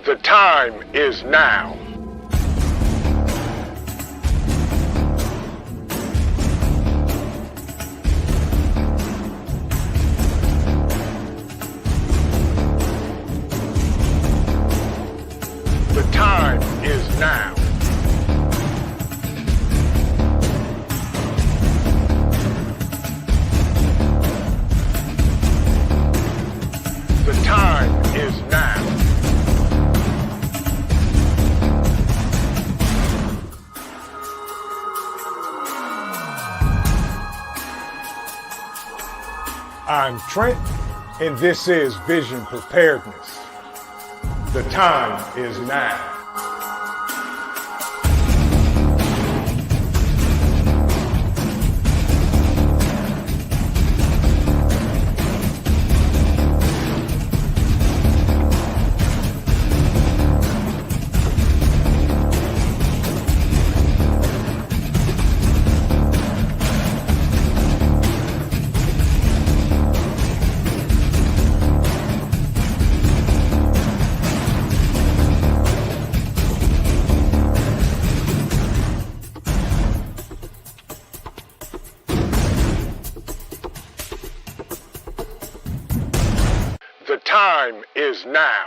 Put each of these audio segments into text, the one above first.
The time is now. The time is now. The time is now. I'm Trent, and this is Vision Preparedness. The time is now. The time is now.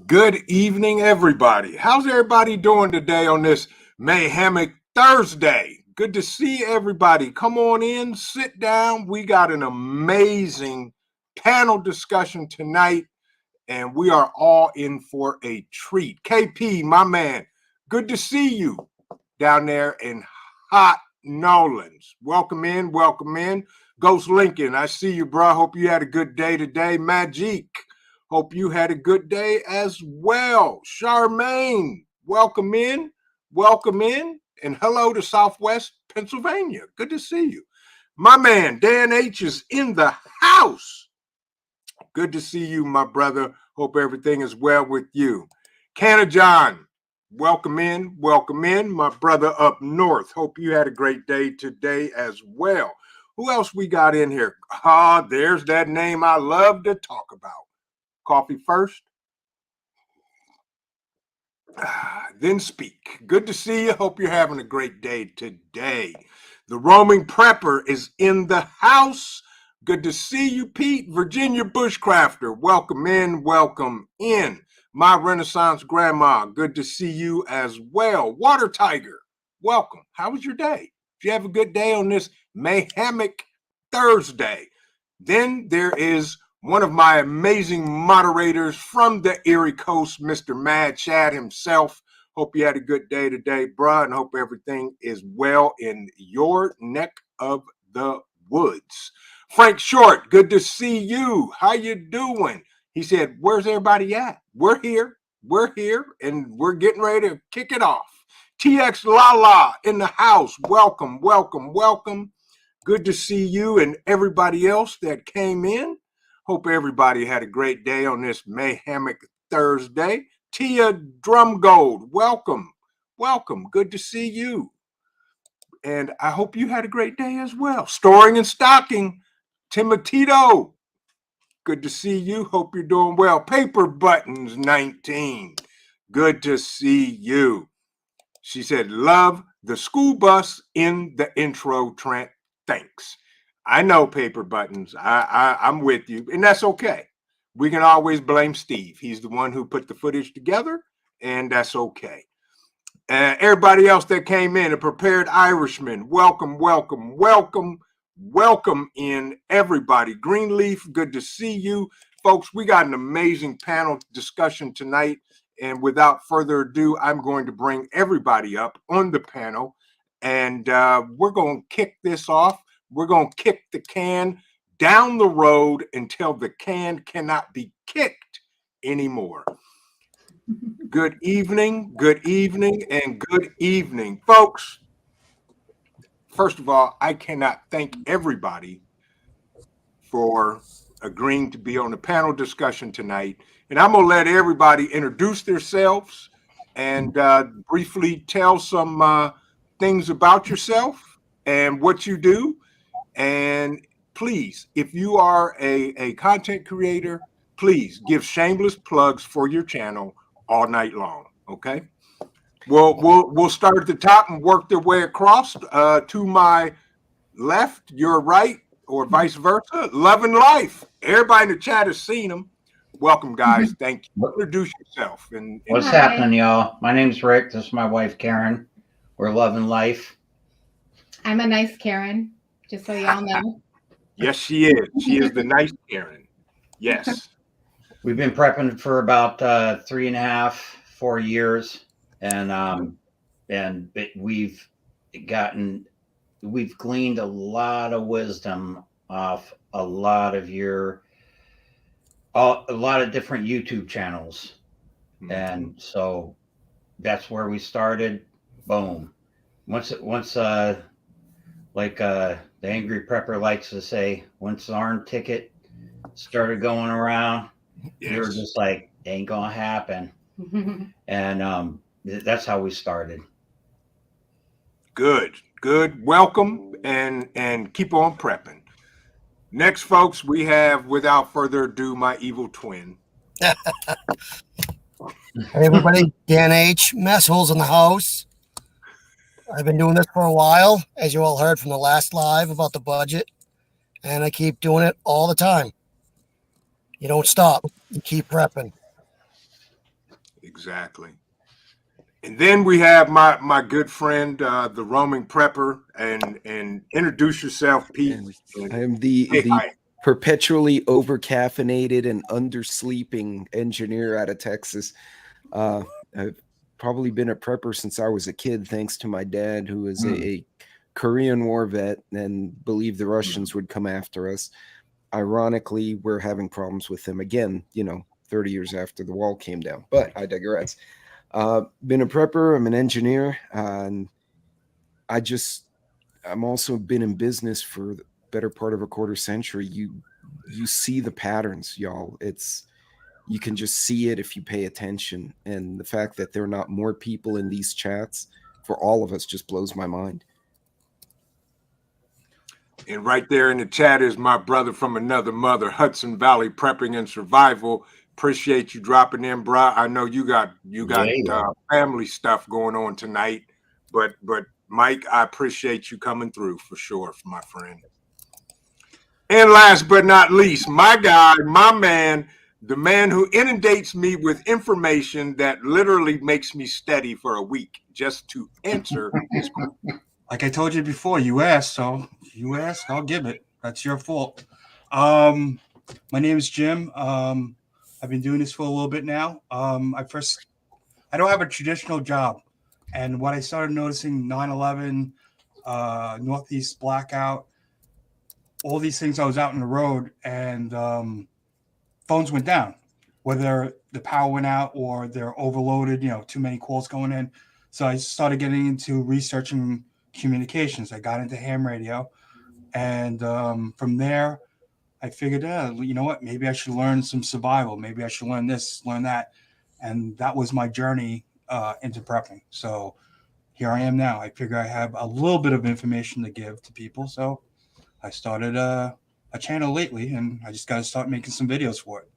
Good evening, everybody. How's everybody doing today on this Mayhemic Thursday? Good to see everybody. Come on in, sit down. We got an amazing panel discussion tonight, and we are all in for a treat. KP, my man, good to see you down there in hot Nolans. Welcome in, welcome in. Ghost Lincoln, I see you, bro. Hope you had a good day today. Magic, hope you had a good day as well. Charmaine, welcome in, and hello to Southwest Pennsylvania. Good to see you. My man, Dan H is in the house. Good to see you, my brother. Hope everything is well with you. Canna John, welcome in, my brother up north. Hope you had a great day today as well. Who else we got in here? There's that name I love to talk about. Coffee first, then speak. Good to see you. Hope you're having a great day today. The roaming prepper is in the house. Good to see you, Pete. Virginia Bushcrafter, welcome in, welcome in. My Renaissance grandma, good to see you as well. Water Tiger, welcome. How was your day? Did you have a good day on this Mayhemic Thursday? Then there is one of my amazing moderators from the Erie Coast, Mr. Mad Chad himself. Hope you had a good day today, bruh, and hope everything is well in your neck of the woods. Frank Short, good to see you. How you doing? He said, where's everybody at? We're here, and we're getting ready to kick it off. TX Lala in the house. Welcome, welcome, welcome. Good to see you and everybody else that came in. Hope everybody had a great day on this Mayhemic Thursday. Tia Drumgold, welcome, welcome. Good to see you. And I hope you had a great day as well. Storing and Stocking, Timotito, good to see you. Hope you're doing well. Paper Buttons 19, good to see you. She said, love the school bus in the intro, Trent. Thanks. I know, Paper Buttons. I'm with you, and that's okay. We can always blame Steve. He's the one who put the footage together, and that's okay. Everybody else that came in, a Prepared Irishman, welcome, welcome, welcome, welcome in, everybody. Greenleaf, good to see you. Folks, we got an amazing panel discussion tonight. And without further ado, I'm going to bring everybody up on the panel, and we're going to kick this off. We're going to kick the can down the road until the can cannot be kicked anymore. Good evening, and good evening, folks. First of all, I cannot thank everybody for agreeing to be on the panel discussion tonight. And I'm going to let everybody introduce themselves and briefly tell some things about yourself and what you do. And please, if you are a content creator, please give shameless plugs for your channel all night long. Okay. We'll start at the top and work their way across to my left, your right, or vice versa. Love and Life. Everybody in the chat has seen them. Welcome, guys. Thank you. Introduce yourself. What's happening, y'all? My name's Rick. This is my wife, Karen. We're Love and Life. I'm a nice Karen, just so y'all know. Yes, she is. She is the nice Karen. Yes. We've been prepping for about 3.5, 4 years, and we've gleaned a lot of wisdom off a lot of different YouTube channels, and so that's where we started. Boom. Once like the Angry Prepper likes to say, once the orange ticket started going around, we were just like, ain't gonna happen. And that's how we started. Good. Welcome and keep on prepping. Next, folks, we have, without further ado, my evil twin. Hey, everybody. Dan H. Mess holes in the house. I've been doing this for a while, as you all heard from the last live about the budget, and I keep doing it all the time. You don't stop. You keep prepping. Exactly. And then we have my good friend, the roaming prepper, and introduce yourself, Pete. I am the perpetually overcaffeinated and undersleeping engineer out of Texas. I've probably been a prepper since I was a kid, thanks to my dad, who is a Korean War vet and believed the Russians would come after us. Ironically, we're having problems with them again, 30 years after the wall came down. But I digress. Been a prepper. I'm an engineer, and I'm also been in business for the better part of a quarter century. You see the patterns, y'all. You can just see it if you pay attention. And the fact that there are not more people in these chats for all of us just blows my mind. And right there in the chat is my brother from another mother, Hudson Valley Prepping and Survival. Appreciate you dropping in, bro. I know you got family stuff going on tonight, but Mike, I appreciate you coming through for sure, my friend. And last but not least, my guy, my man, the man who inundates me with information that literally makes me steady for a week just to answer his question. Like I told you before, you asked, so you asked, I'll give it. That's your fault. My name is Jim. I've been doing this for a little bit now. I don't have a traditional job. And what I started noticing, 9/11, Northeast blackout, all these things, I was out on the road and phones went down, whether the power went out or they're overloaded, too many calls going in. So I started getting into researching communications. I got into ham radio. And from there, I figured, you know what, maybe I should learn some survival. Maybe I should learn this, learn that. And that was my journey into prepping. So here I am now. I figure I have a little bit of information to give to people. So I started a channel lately, and I just got to start making some videos for it.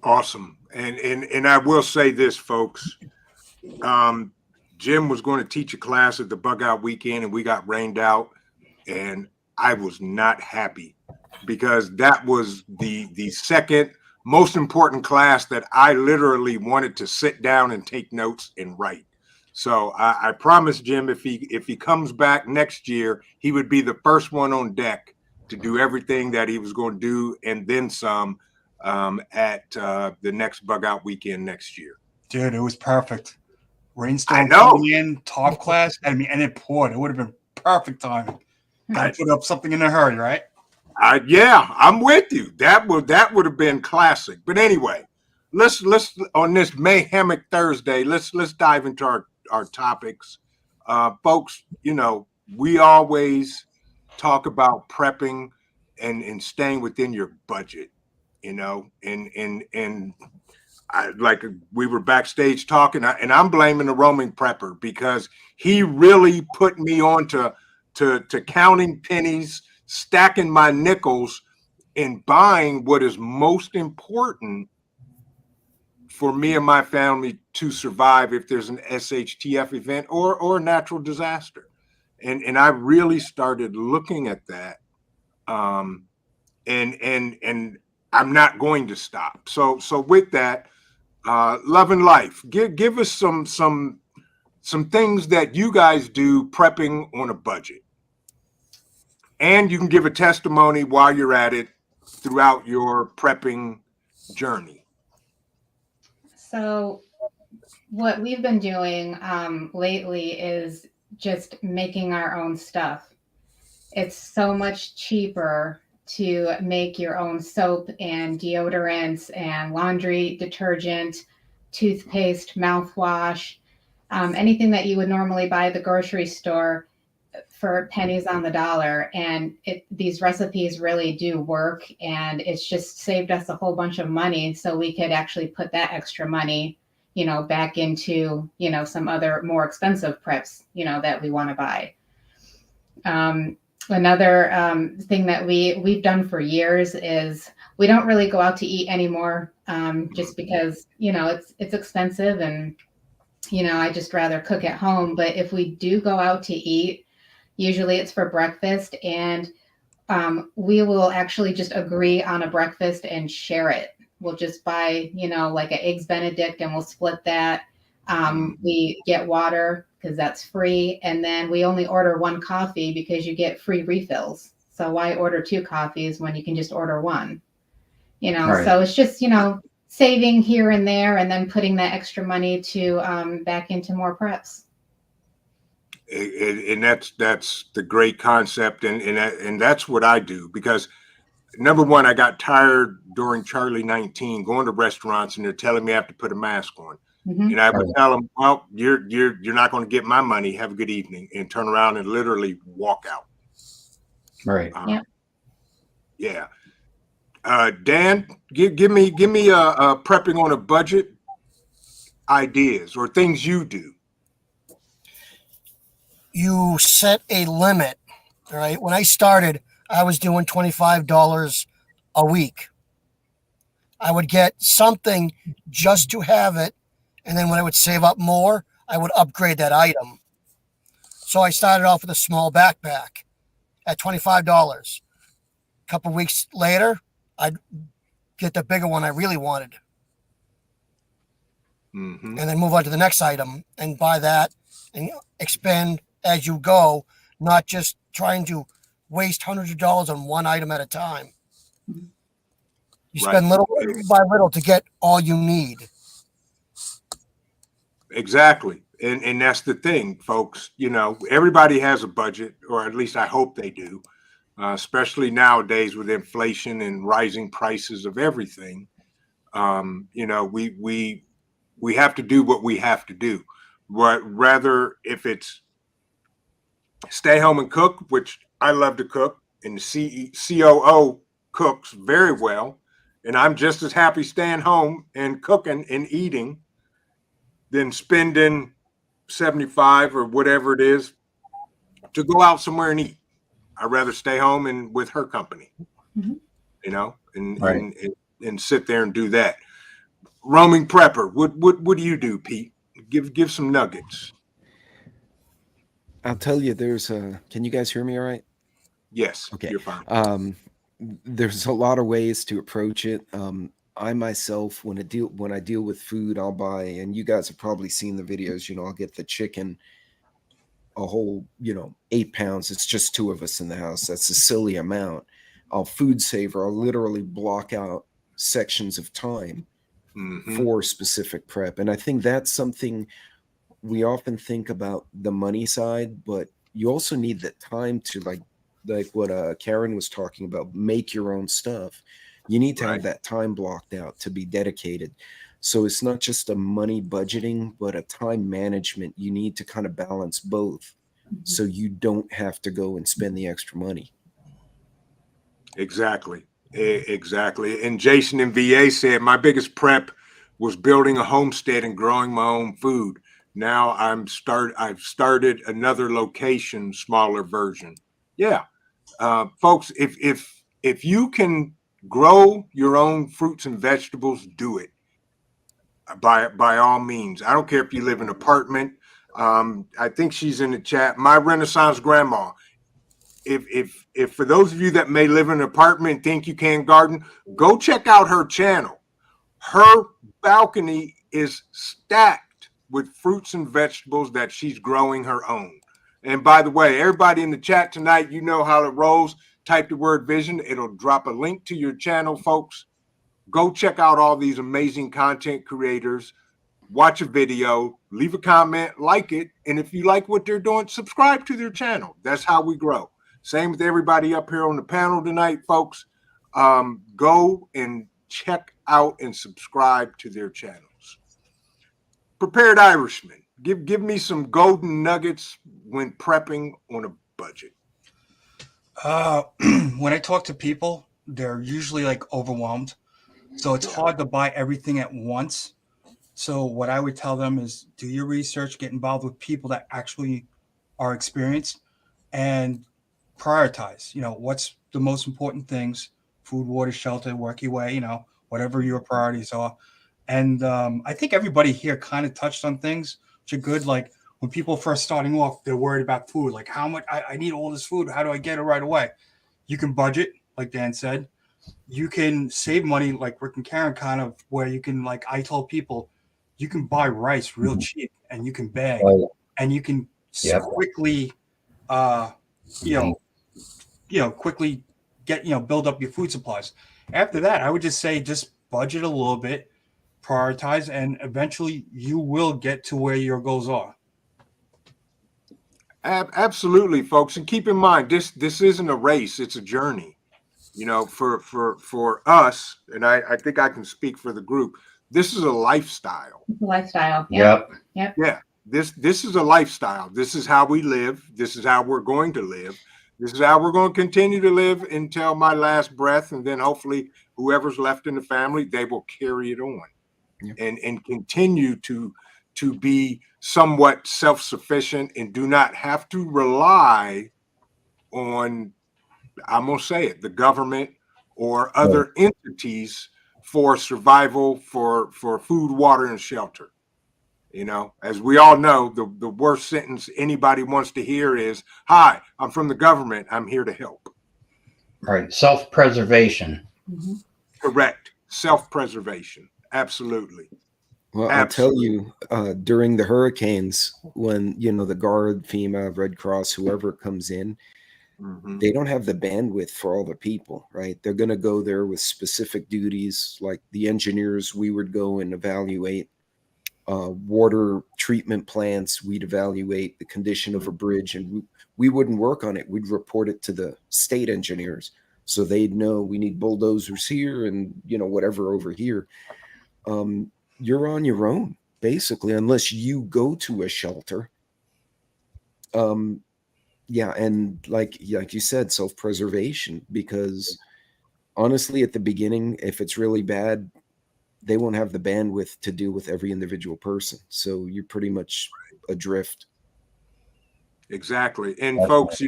Awesome. And I will say this, folks. Jim was going to teach a class at the bug out weekend, and we got rained out, and I was not happy because that was the second most important class that I literally wanted to sit down and take notes and write. So I promised Jim if he comes back next year, he would be the first one on deck to do everything that he was going to do and then some at the next bug out weekend next year. Dude, it was perfect. Rainstorm I know. coming in, top class, and it poured. It would have been perfect timing. I put up something in a hurry, right? Yeah, I'm with you. That would have been classic. But anyway, let's on this Mayhemic Thursday, let's dive into our topics. Folks, we always talk about prepping and staying within your budget, and like we were backstage talking, and I'm blaming the roaming prepper because he really put me on to counting pennies, stacking my nickels, in buying what is most important for me and my family to survive if there's an SHTF event or a natural disaster. And I really started looking at that. And I'm not going to stop. So with that, Love and Life, give us some things that you guys do prepping on a budget. And you can give a testimony while you're at it throughout your prepping journey. So what we've been doing lately is just making our own stuff. It's so much cheaper to make your own soap and deodorants and laundry detergent, toothpaste, mouthwash, anything that you would normally buy at the grocery store for pennies on the dollar. And these recipes really do work, and it's just saved us a whole bunch of money, so we could actually put that extra money, back into, some other more expensive preps, that we want to buy. Another thing that we've done for years is we don't really go out to eat anymore, just because, it's expensive, and, I just rather cook at home. But if we do go out to eat, usually it's for breakfast, and we will actually just agree on a breakfast and share it. We'll just buy, like an Eggs Benedict, and we'll split that. We get water because that's free. And then we only order one coffee because you get free refills. So why order 2 coffees when you can just order one? Right. So it's just, saving here and there, and then putting that extra money to back into more preps. And that's the great concept. And that's what I do, because number one, I got tired during Charlie 19 going to restaurants and they're telling me I have to put a mask on. Mm-hmm. And I would tell them, well, you're not going to get my money. Have a good evening, and turn around and literally walk out. Right. Yeah. Dan, give me a prepping on a budget ideas or things you do. You set a limit. All right. When I started, I was doing $25 a week. I would get something just to have it. And then when I would save up more, I would upgrade that item. So I started off with a small backpack at $25. A couple weeks later, I'd get the bigger one I really wanted. Mm-hmm. And then move on to the next item and buy that and expand as you go, not just trying to waste hundreds of dollars on one item at a time. You spend little by little to get all you need. Exactly. And that's the thing, folks. Everybody has a budget, or at least I hope they do, especially nowadays with inflation and rising prices of everything. We have to do what we have to do. Rather, if it's stay home and cook, which I love to cook, and the COO cooks very well, and I'm just as happy staying home and cooking and eating than spending 75 or whatever it is to go out somewhere and eat. I'd rather stay home and with her company, and sit there and do that. Roaming prepper, what do you do, Pete? Give some nuggets. I'll tell you, can you guys hear me all right? Yes. Okay. You're fine. There's a lot of ways to approach it. I myself, when I deal with food, I'll buy, and you guys have probably seen the videos, I'll get the chicken, a whole, 8 pounds. It's just 2 of us in the house. That's a silly amount. I'll food saver. I'll literally block out sections of time for specific prep. And I think that's something we often think about, the money side, but you also need the time to like what Karen was talking about, make your own stuff. You need to have that time blocked out to be dedicated. So it's not just a money budgeting, but a time management. You need to kind of balance both so you don't have to go and spend the extra money. Exactly. And Jason in VA said, my biggest prep was building a homestead and growing my own food. Now I've started another location, smaller version. Yeah. Folks, if you can Grow your own fruits and vegetables. Do it by all means. I don't care if you live in an apartment. I think she's in the chat. My Renaissance grandma. If for those of you that may live in an apartment and think you can garden, go check out her channel. Her balcony is stacked with fruits and vegetables that she's growing her own. And by the way, everybody in the chat tonight, you know how it rolls. Type the word vision. It'll drop a link to your channel, folks. Go check out all these amazing content creators. Watch a video, leave a comment, like it. And if you like what they're doing, subscribe to their channel. That's how we grow. Same with everybody up here on the panel tonight, folks. Go and check out and subscribe to their channels. Prepared Irishman, give me some golden nuggets when prepping on a budget. When I talk to people, they're usually like overwhelmed. So it's hard to buy everything at once. So what I would tell them is do your research, get involved with people that actually are experienced, and prioritize, what's the most important things: food, water, shelter, work your way, whatever your priorities are. And I think everybody here kind of touched on things which are good. Like when people first starting off, they're worried about food. Like how much I need all this food. How do I get it right away? You can budget, like Dan said. You can save money, like Rick and Karen kind of, where you can, like I told people, you can buy rice real cheap and you can bag and you can quickly, quickly get, build up your food supplies. After that, I would just say, just budget a little bit, prioritize, and eventually you will get to where your goals are. Absolutely, folks. And keep in mind, this isn't a race, it's a journey. For us, and I think I can speak for the group, this is a lifestyle. Lifestyle. Yep. Yeah. This is a lifestyle. This is how we live. This is how we're going to live. This is how we're going to continue to live until my last breath. And then hopefully whoever's left in the family, they will carry it on and continue to be somewhat self-sufficient and do not have to rely on, I'm going to say it, the government or other entities for survival, for food, water, and shelter. As we all know, the worst sentence anybody wants to hear is, "Hi, I'm from the government. I'm here to help." Right. Self-preservation. Mm-hmm. Correct. Self-preservation. Absolutely. Well, I'll tell you, during the hurricanes, when, the Guard, FEMA, Red Cross, whoever comes in, they don't have the bandwidth for all the people, right? They're going to go there with specific duties. Like the engineers, we would go and evaluate water treatment plants. We'd evaluate the condition of a bridge, and we wouldn't work on it. We'd report it to the state engineers, so they'd know we need bulldozers here and, whatever over here. You're on your own, basically, unless you go to a shelter. Yeah, and like you said, self-preservation, because honestly, at the beginning, if it's really bad, they won't have the bandwidth to deal with every individual person. So you're pretty much adrift. Exactly. And folks,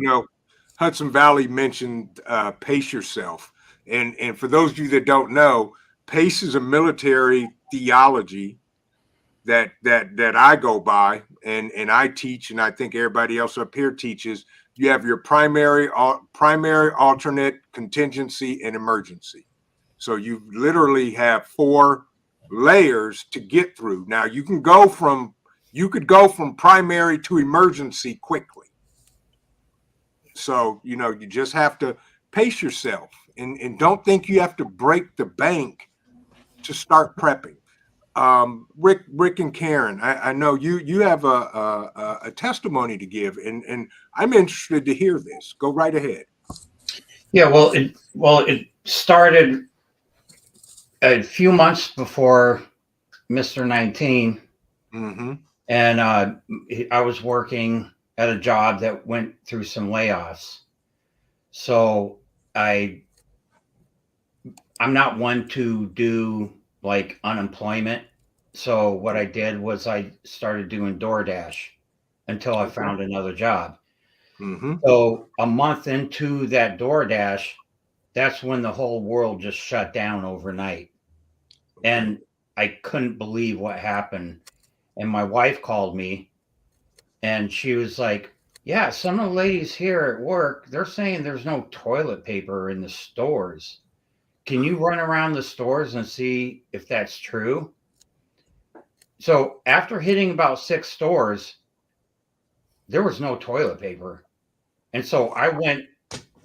Hudson Valley mentioned pace yourself. And for those of you that don't know, pace is a military theology that I go by and I teach, and I think everybody else up here teaches. You have your primary, alternate, contingency, and emergency. So you literally have 4 layers to get through. Now you could go from primary to emergency quickly. So, you just have to pace yourself and don't think you have to break the bank to start prepping. Rick and Karen, I know you have a testimony to give, and I'm interested to hear this. Go right ahead. Yeah, it started a few months before Mr. 19, and I was working at a job that went through some layoffs. So I'm not one to do like unemployment. So what I did was I started doing DoorDash until I found another job. So a month into that DoorDash, that's when the whole world just shut down overnight. And I couldn't believe what happened. And my wife called me and she was like, yeah, some of the ladies here at work, they're saying there's no toilet paper in the stores. Can you run around the stores and see if that's true? So after hitting about 6 stores, there was no toilet paper. And so I went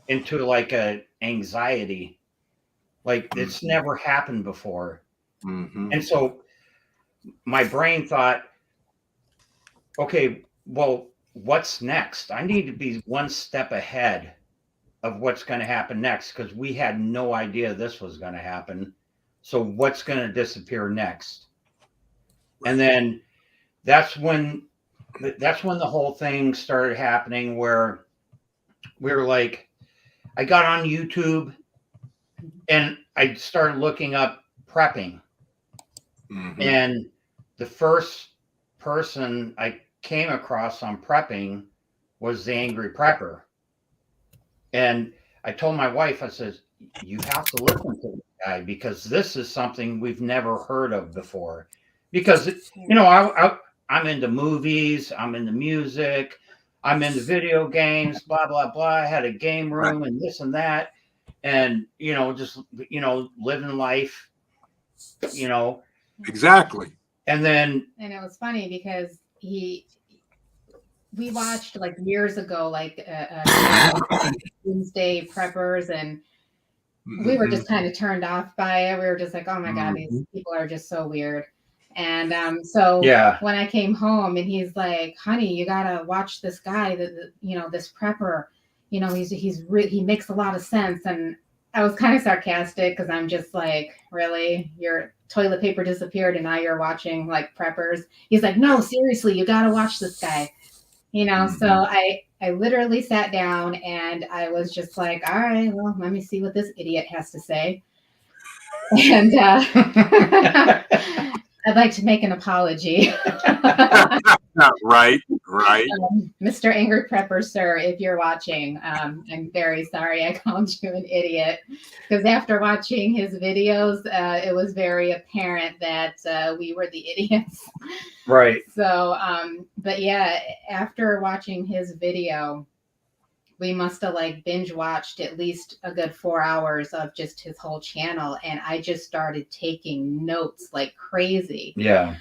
into like a anxiety, like it's never happened before. And so my brain thought, okay, well, what's next? I need to be one step ahead of what's going to happen next, because we had no idea this was going to happen. So what's going to disappear next? And then that's when the whole thing started happening, where we were like, I got on YouTube and I started looking up prepping. And the first person I came across on prepping was the Angry Prepper. And I told my wife, I said, you have to listen to this guy, because this is something we've never heard of before. Because, you know, I'm into movies, I'm into music, I'm into video games, blah, blah, blah. I had a game room and this and that. And, you know, just, you know, living life, you know. Exactly. And it was funny because we watched like years ago, like Doomsday Preppers, and we were just kind of turned off by it. We were just like, oh my God, these people are just so weird. And so when I came home and he's like, honey, you gotta watch this guy, you know, this prepper, you know, he makes a lot of sense. And I was kind of sarcastic because I'm just like, really, your toilet paper disappeared and now you're watching like preppers? He's like, no, seriously, you gotta watch this guy. You know, so I literally sat down and I was just like, all right, well, let me see what this idiot has to say. And I'd like to make an apology. Right. Mr. Angry Prepper, sir, if you're watching, I'm very sorry I called you an idiot, because after watching his videos, it was very apparent that we were the idiots. Right. So, but yeah, after watching his video, we must have like binge watched at least a good 4 hours of just his whole channel. And I just started taking notes like crazy. Yeah.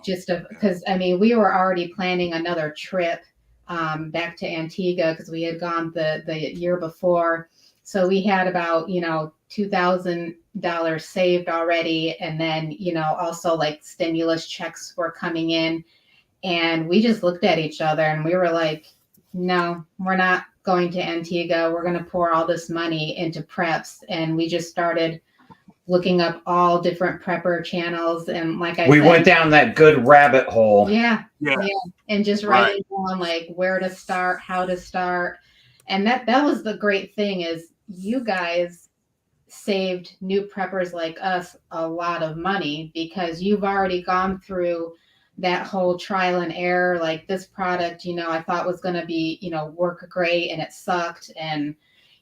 Just because, I mean, we were already planning another trip back to Antigua because we had gone the year before. So we had about, you know, $2,000 saved already. And then, you know, also like stimulus checks were coming in. And we just looked at each other and we were like, no, we're not going to Antigua. We're going to pour all this money into preps. And we just started looking up all different prepper channels. And like I said, we went down that good rabbit hole. Yeah. And just writing down like where to start, how to start. And that was the great thing, is you guys saved new preppers like us a lot of money, because you've already gone through that whole trial and error. Like, this product, you know, I thought was going to be, you know, work great, and it sucked. And,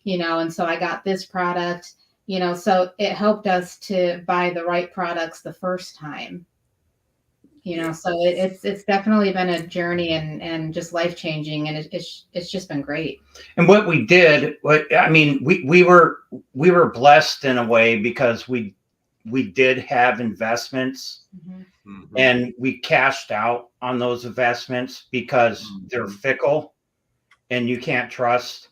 you know, and so I got this product, you know, so it helped us to buy the right products the first time, you know. So it's definitely been a journey and just life-changing. And it's just been great. And what we did, I mean, we were blessed in a way, because we did have investments. And we cashed out on those investments, because they're fickle and you can't trust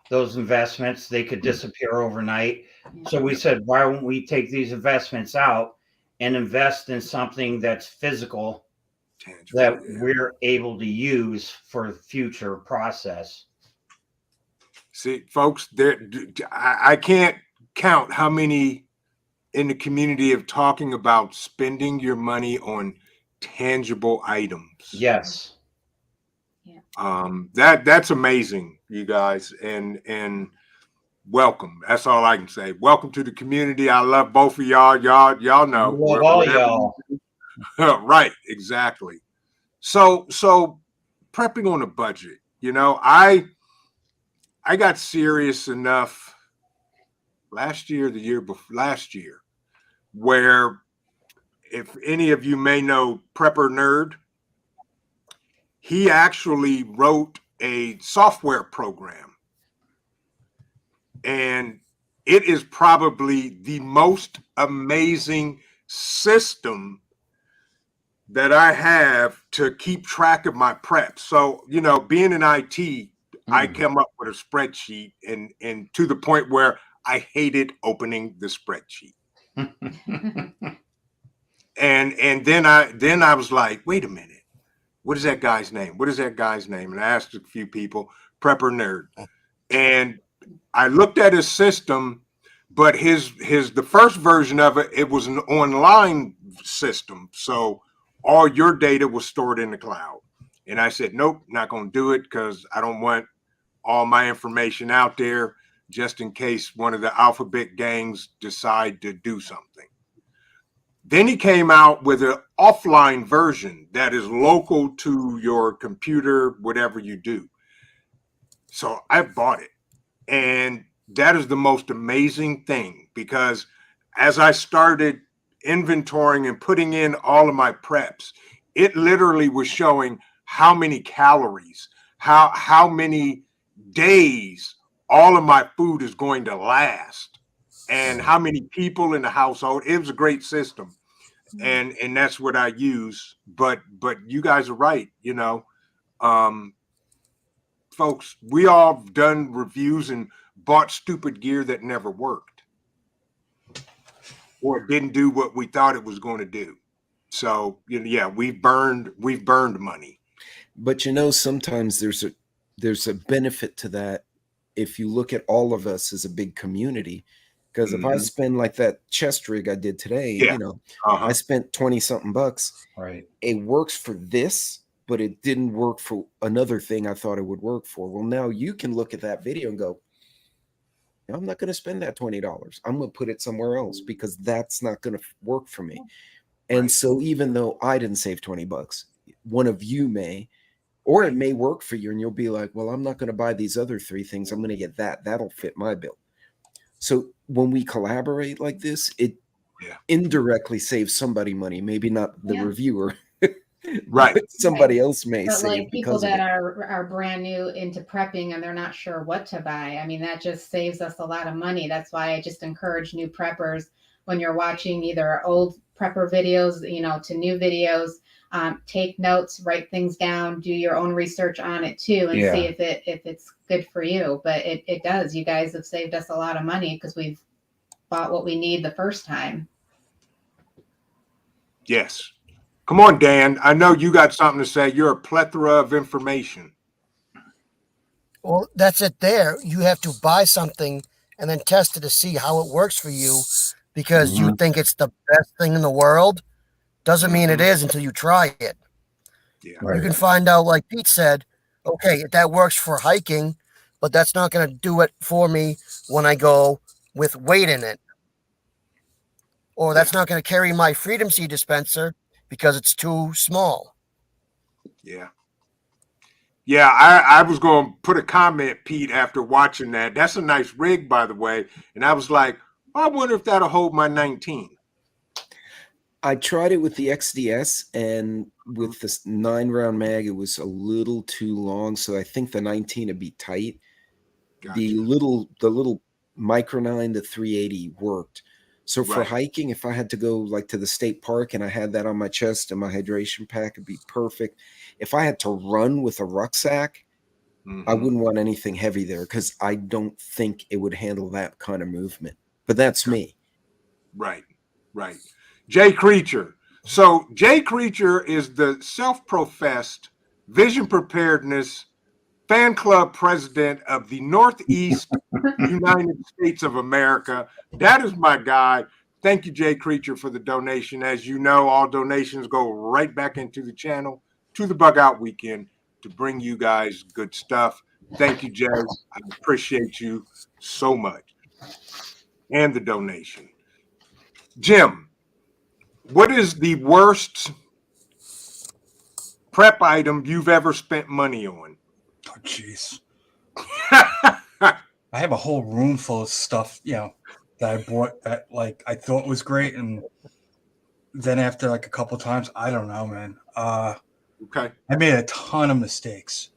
those investments. They could disappear overnight. So we said, why won't we take these investments out and invest in something that's physical, tangible, that we're able to use for future process? See, folks, I can't count how many in the community of talking about spending your money on tangible items. Yes. That's amazing, you guys, and welcome. That's all I can say. Welcome to the community. I love both of y'all. Y'all know. Love all y'all. Right, exactly. So prepping on a budget, you know, I got serious enough last year, the year before last year, where if any of you may know Prepper Nerd, he actually wrote a software program, and it is probably the most amazing system that I have to keep track of my prep. So, you know, being in IT, I came up with a spreadsheet, and to the point where I hated opening the spreadsheet. and then I was like, wait a minute, what is that guy's name? What is that guy's name? And I asked a few people, Prepper Nerd. And I looked at his system, but the first version of it, it was an online system. So all your data was stored in the cloud. And I said, nope, not going to do it, because I don't want all my information out there just in case one of the alphabet gangs decide to do something. Then he came out with an offline version that is local to your computer, whatever you do. So I bought it. And that is the most amazing thing, because as I started inventorying and putting in all of my preps, it literally was showing how many calories, how many days all of my food is going to last, and how many people in the household. It was a great system. And that's what I use. But you guys are right, you know. Folks, we all done reviews and bought stupid gear that never worked, or it didn't do what we thought it was going to do. So, you know, yeah, we've burned money. But you know, sometimes there's a benefit to that if you look at all of us as a big community. Because if I spend like that chest rig I did today, you know, I spent 20 something bucks. Right. It works for this, but it didn't work for another thing I thought it would work for. Well, now you can look at that video and go, I'm not going to spend that $20. I'm going to put it somewhere else, because that's not going to work for me. And so even though I didn't save 20 bucks, one of you may, or it may work for you, and you'll be like, well, I'm not going to buy these other 3 things. I'm going to get that. That'll fit my bill. So when we collaborate like this, it indirectly saves somebody money, maybe not the reviewer. Right. Somebody else may But save, like people because that of it. are brand new into prepping and they're not sure what to buy. I mean, that just saves us a lot of money. That's why I just encourage new preppers, when you're watching either old prepper videos, you know, to new videos, take notes, write things down, do your own research on it too, and see if it's good for you. But it does. You guys have saved us a lot of money because we've bought what we need the first time. Yes. Come on, Dan. I know you got something to say. You're a plethora of information. Well, that's it there. You have to buy something and then test it to see how it works for you, because you think it's the best thing in the world. Doesn't mean it is until you try it. Yeah. You can find out, like Pete said, okay, that works for hiking, but that's not going to do it for me when I go with weight in it. Or that's not going to carry my Freedom Seed dispenser because it's too small. Yeah. Yeah, I was going to put a comment, Pete, after watching that. That's a nice rig, by the way. And I was like, I wonder if that'll hold my 19. I tried it with the XDS, and with this 9-round mag, it was a little too long. So I think the 19 would be tight. Gotcha. The little micro 9, the 380 worked. So for hiking, if I had to go like to the state park and I had that on my chest and my hydration pack, it'd be perfect. If I had to run with a rucksack, I wouldn't want anything heavy there, because I don't think it would handle that kind of movement. But that's me. Right. Jay Creature. So Jay Creature is the self-professed Vision Preparedness fan club president of the Northeast United States of America. That is my guy. Thank you, Jay Creature, for the donation. As you know, all donations go right back into the channel, to the Bug Out Weekend, to bring you guys good stuff. Thank you, Jay. I appreciate you so much. And the donation. Jim, what is the worst prep item you've ever spent money on? Oh, jeez. I have a whole room full of stuff, you know, that I bought that like I thought was great, and then after like a couple times, I don't know, man. Okay. I made a ton of mistakes.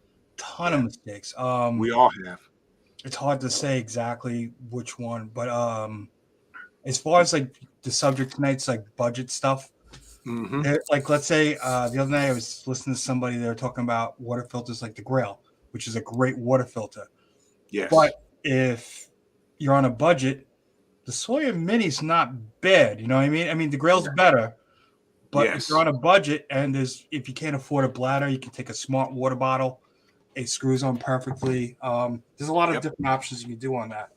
Yeah. We all have. It's hard to say exactly which one, but as far as like the subject tonight's like budget stuff, Mm-hmm. like let's say the other night I was listening to somebody, they were talking about water filters like the Grail, which is a great water filter. Yes. But if you're on a budget, the Sawyer Mini's not bad. You know what I mean? I mean the Grail's better, but if you're on a budget and if you can't afford a bladder, you can take a smart water bottle. It screws on perfectly. There's a lot of different options you can do on that.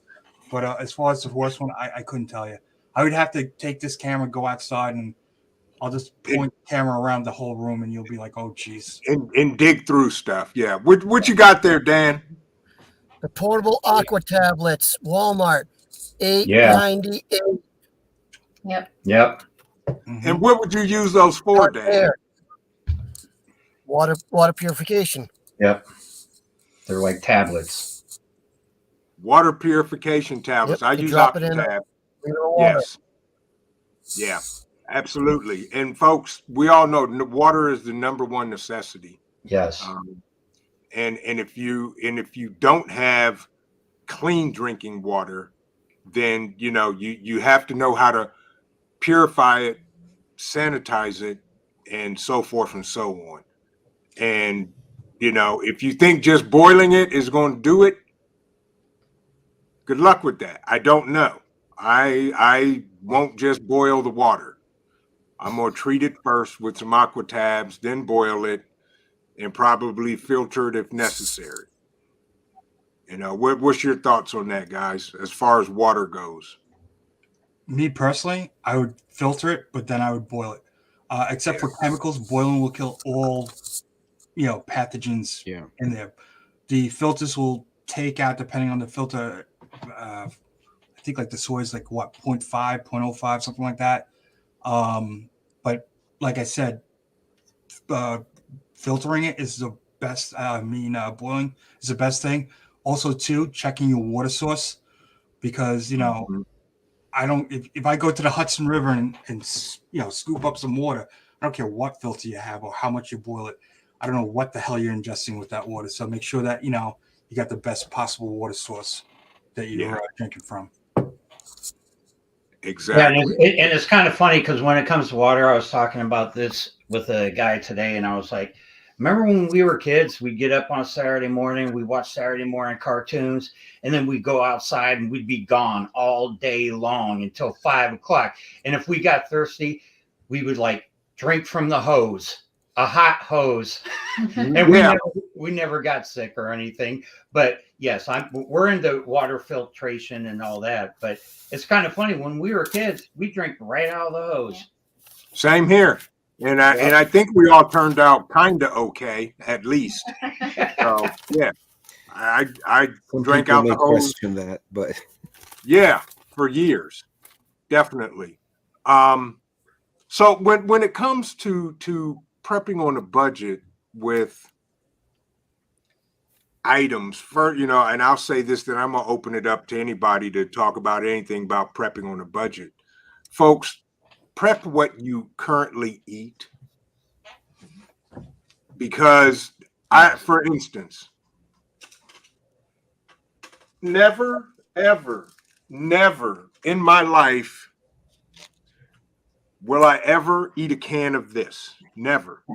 But as far as the worst one, I couldn't tell you. I would have to take this camera, go outside, and I'll just point the camera around the whole room, and you'll be like, "Oh, geez." And dig through stuff. Yeah. What you got there, Dan? The portable aqua tablets, Walmart, $8.98. Yep. And what would you use those for, Dan? Water purification. Yep. They're like tablets. Water purification tablets. I use Aquatab. Yes. Yeah, absolutely. And folks, we all know water is the number one necessity. Yes. And if you don't have clean drinking water, then you have to know how to purify it, sanitize it, and so forth and so on. And if you think just boiling it is going to do it, good luck with that. I don't know. I won't just boil the water. I'm going to treat it first with some aqua tabs, then boil it, and probably filter it if necessary. What's your thoughts on that, guys, as far as water goes? Me personally, I would filter it, but then I would boil it. Except for chemicals, boiling will kill all, pathogens in there. The filters will take out, depending on the filter, I think like the soy is like what, 0.5, 0.05, something like that. But like I said, filtering it is the best. Boiling is the best thing. Also, too, checking your water source, because I don't. If I go to the Hudson River and scoop up some water, I don't care what filter you have or how much you boil it. I don't know what the hell you're ingesting with that water. So make sure that you got the best possible water source that you're drinking from. Exactly. Yeah, and it's kind of funny because when it comes to water, I was talking about this with a guy today, and I was like, remember when we were kids, we'd get up on a Saturday morning, we watch Saturday morning cartoons, and then we'd go outside and we'd be gone all day long until 5 o'clock. And if we got thirsty, we would like drink from the hose, a hot hose. And we never got sick or anything. But yes, we're into water filtration and all that. But it's kind of funny, when we were kids, we drink right out of the hose. Same here. And I think we all turned out kind of okay, at least. So yeah, I drank out the hose. Question that, but yeah, for years, definitely. So when it comes to prepping on a budget with items, for and I'll say this, then I'm gonna open it up to anybody to talk about anything about prepping on a budget, folks. Prep what you currently eat, because for instance, never, ever, never in my life will I ever eat a can of this. Never.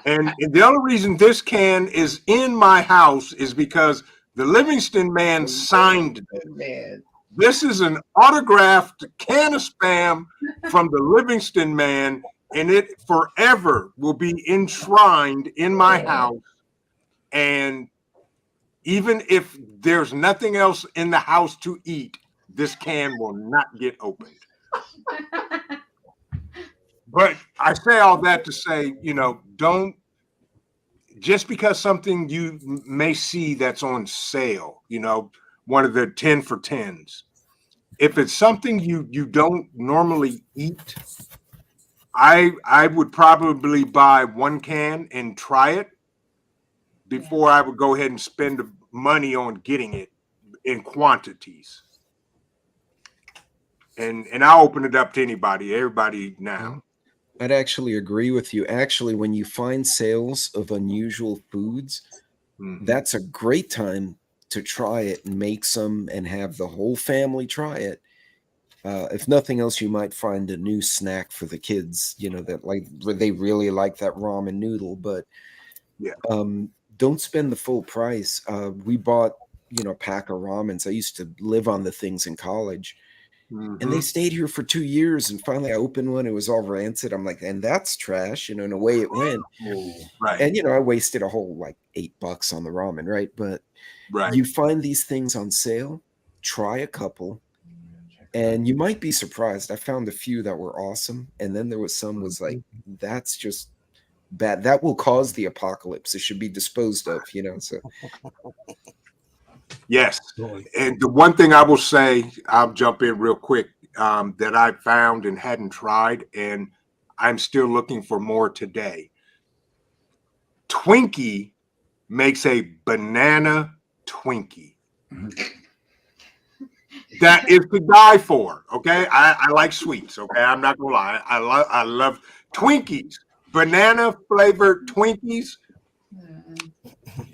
And the only reason this can is in my house is because the Livingston man signed it. This is an autographed can of Spam from the Livingston man, and it forever will be enshrined in my house. And even if there's nothing else in the house to eat, this can will not get opened. But I say all that to say, don't, just because something you may see that's on sale, one of the 10 for 10s. If it's something you don't normally eat, I would probably buy one can and try it before I would go ahead and spend the money on getting it in quantities. And I'll open it up to everybody now. I'd actually agree with you. Actually, when you find sales of unusual foods, that's a great time to try it and make some and have the whole family try it. If nothing else, you might find a new snack for the kids, that they really like that ramen noodle, but don't spend the full price. We bought, a pack of ramens. I used to live on the things in college. And they stayed here for 2 years, and finally I opened one. It was all rancid. I'm like, and that's trash, and away it went. Right. And I wasted a whole like $8 on the ramen, right? But you find these things on sale, try a couple, and you might be surprised. I found a few that were awesome, and then there was some was like, that's just bad. That will cause the apocalypse. It should be disposed of, so. Yes. And the one thing I will say, I'll jump in real quick, that I found and hadn't tried, and I'm still looking for more today. Twinkie makes a banana Twinkie. That is to die for. Okay. I like sweets. Okay. I'm not gonna lie. I love Twinkies, banana flavored Twinkies.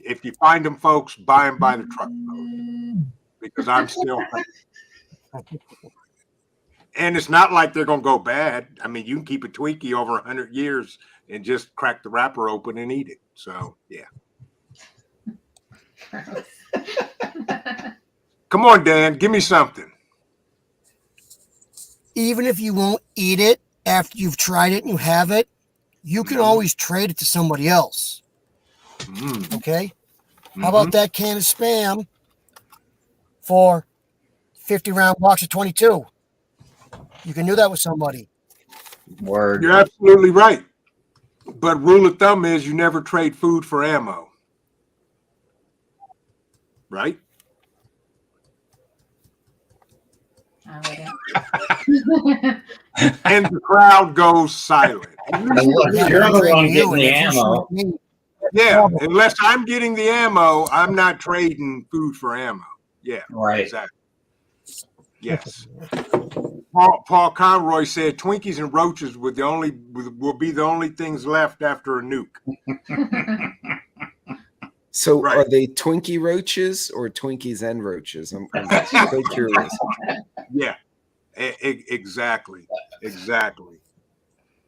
If you find them, folks, buy them by the truckload, because I'm still and it's not like they're gonna go bad. I mean, you can keep a Twinkie over 100 years and just crack the wrapper open and eat it. So yeah. Come on, Dan, give me something. Even if you won't eat it after you've tried it and you have it, you can always trade it to somebody else. Okay? How about that can of Spam for 50-round box of 22? You can do that with somebody. Word. You're absolutely right. But rule of thumb is you never trade food for ammo. Right? And the crowd goes silent. Unless you're the one getting the ammo. Yeah, unless I'm getting the ammo, I'm not trading food for ammo. Yeah, right. Exactly. Yes. Paul Conroy said Twinkies and roaches will be the only things left after a nuke. So are they Twinkie roaches or Twinkies and roaches? I'm so curious. Yeah, exactly.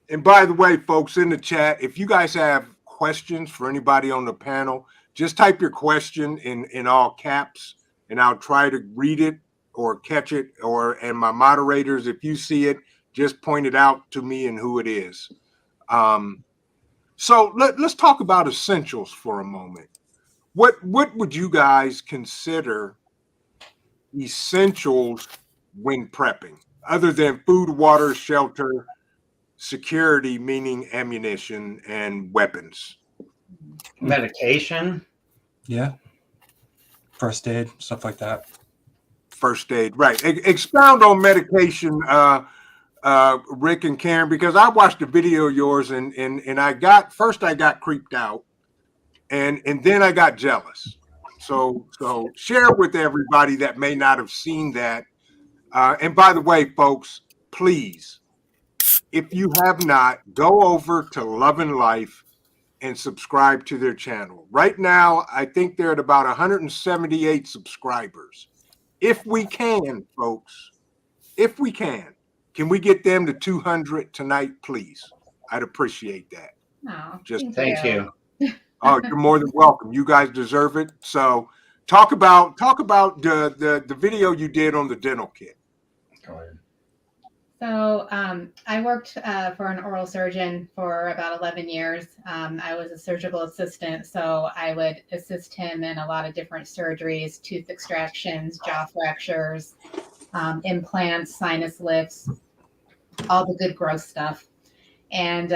And by the way, folks in the chat, if you guys have questions for anybody on the panel, just type your question in all caps, and I'll try to read it or catch it, and my moderators, if you see it, just point it out to me and who it is. So let's talk about essentials for a moment. What would you guys consider essentials when prepping, other than food, water, shelter, security, meaning ammunition and weapons? Medication. Yeah. First aid, stuff like that. First aid, right. Expound on medication, Rick and Karen, because I watched a video of yours and I got creeped out and then I got jealous. So share with everybody that may not have seen that. And by the way, folks, please, if you have not, go over to Love and Life and subscribe to their channel. Right now, I think they're at about 178 subscribers. If we can, folks, can we get them to 200 tonight, please? I'd appreciate that. Oh, thank you. Oh, you're more than welcome. You guys deserve it. So talk about the video you did on the dental kit. Go ahead. So I worked for an oral surgeon for about 11 years. I was a surgical assistant, so I would assist him in a lot of different surgeries, tooth extractions, jaw fractures, implants, sinus lifts, all the good gross stuff. And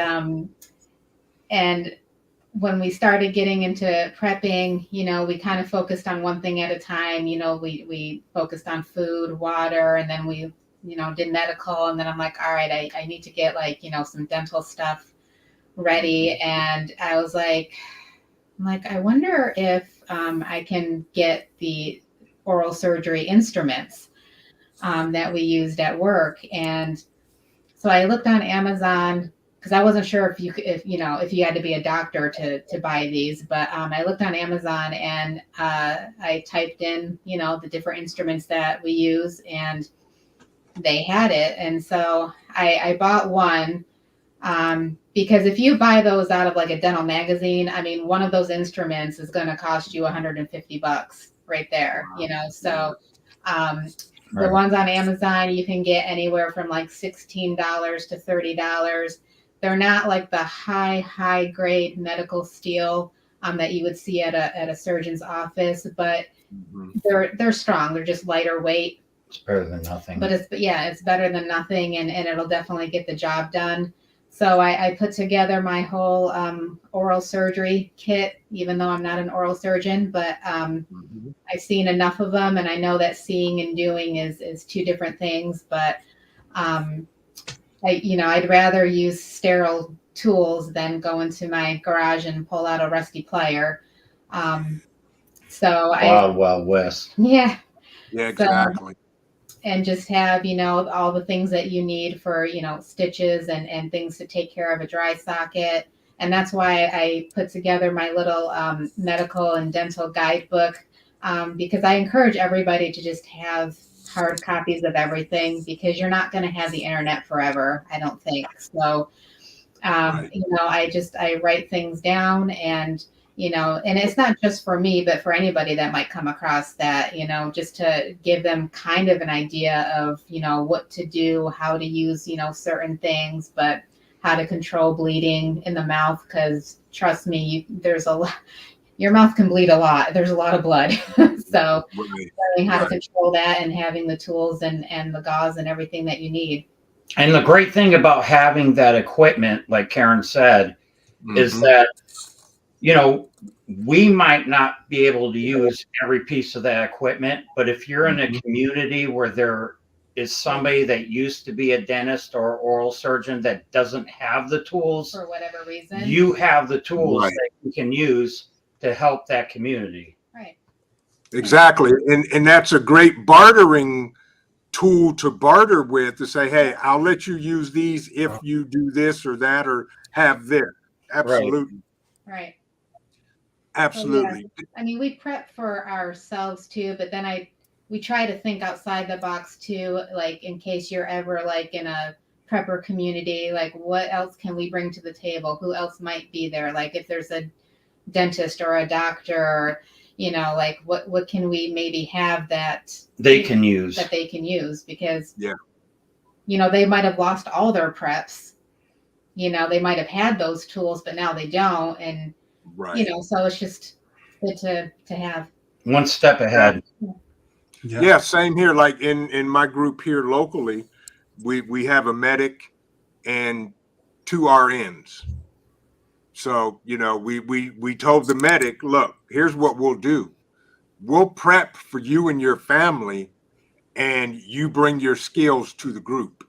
when we started getting into prepping, we kind of focused on one thing at a time. We focused on food, water, and then we did medical. And then I'm like, all right, I need to get some dental stuff ready. And I was like, I wonder if I can get the oral surgery instruments. that we used at work. And so I looked on Amazon because I wasn't sure if you had to be a doctor to buy these, but I looked on Amazon and I typed in, the different instruments that we use, and they had it. And so I bought one, because if you buy those out of like a dental magazine, I mean, one of those instruments is going to cost you $150 right there, so the ones on Amazon, you can get anywhere from like $16 to $30. They're not like the high grade medical steel that you would see at a surgeon's office, but they're strong. They're just lighter weight. It's better than nothing. But it's better than nothing, and it'll definitely get the job done. So I put together my whole oral surgery kit, even though I'm not an oral surgeon, but I've seen enough of them, and I know that seeing and doing is two different things. But I'd rather use sterile tools than go into my garage and pull out a rusty plier. Wild West. Yeah. Yeah, exactly. And just have, all the things that you need for, stitches and things to take care of a dry socket. And that's why I put together my little medical and dental guidebook, because I encourage everybody to just have hard copies of everything, because you're not going to have the internet forever, I don't think. So, I write things down, and and it's not just for me, but for anybody that might come across that, just to give them kind of an idea of, what to do, how to use, certain things, but how to control bleeding in the mouth. Because trust me, there's a lot, your mouth can bleed a lot. There's a lot of blood. So learning how to control that and having the tools and the gauze and everything that you need. And the great thing about having that equipment, like Karen said, is that, we might not be able to use every piece of that equipment, but if you're in a community where there is somebody that used to be a dentist or oral surgeon that doesn't have the tools, for whatever reason, you have the tools that you can use to help that community. Right. Exactly. And that's a great bartering tool to barter with, to say, hey, I'll let you use these if you do this or that or have this. Absolutely. Right. Absolutely. Yeah. I mean, we prep for ourselves too, but then we try to think outside the box too, like in case you're ever like in a prepper community, like what else can we bring to the table? Who else might be there? Like if there's a dentist or a doctor, or, like what can we maybe have that they can use, because they might have lost all their preps. They might have had those tools, but now they don't. And so it's just good to have one step ahead. Yeah, same here. Like in my group here locally, we have a medic and 2 RNs. So, we told the medic, look, here's what we'll do. We'll prep for you and your family, and you bring your skills to the group.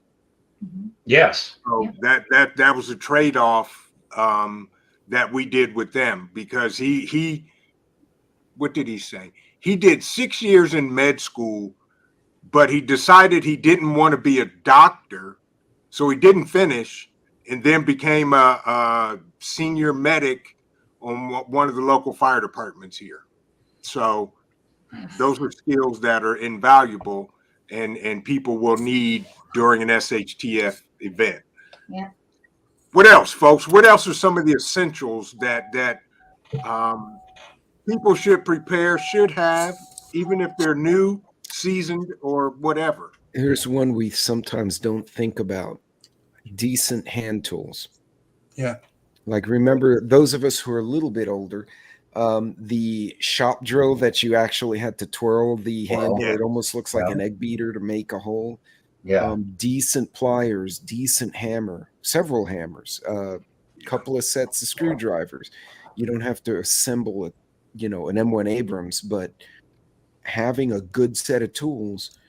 Yes. So that was a trade-off that we did with them, because he what did he say? He did 6 years in med school, but he decided he didn't want to be a doctor, so he didn't finish, and then became a senior medic on one of the local fire departments here. So those are skills that are invaluable and people will need during an SHTF event. Yeah. What else, folks? What else are some of the essentials that people should have, even if they're new, seasoned, or whatever? Here's one we sometimes don't think about: decent hand tools. Yeah. Like, remember, those of us who are a little bit older, the shop drill that you actually had to twirl the handle. It almost looks like an egg beater to make a hole. Yeah. Decent pliers, decent hammer, several hammers, couple of sets of screwdrivers. You don't have to assemble an M1 Abrams, but having a good set of tools,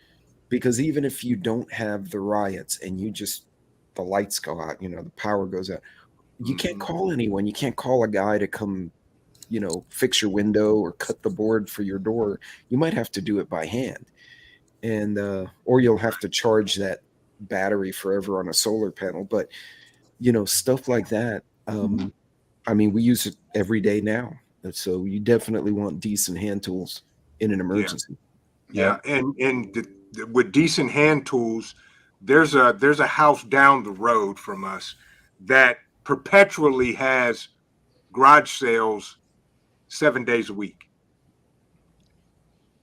because even if you don't have the riots and the lights go out, the power goes out, you can't call anyone. You can't call a guy to come, fix your window or cut the board for your door. You might have to do it by hand. and or you'll have to charge that battery forever on a solar panel. But stuff like that. I mean, we use it every day now, and so you definitely want decent hand tools in an emergency. Yeah, and with decent hand tools, there's a house down the road from us that perpetually has garage sales 7 days a week.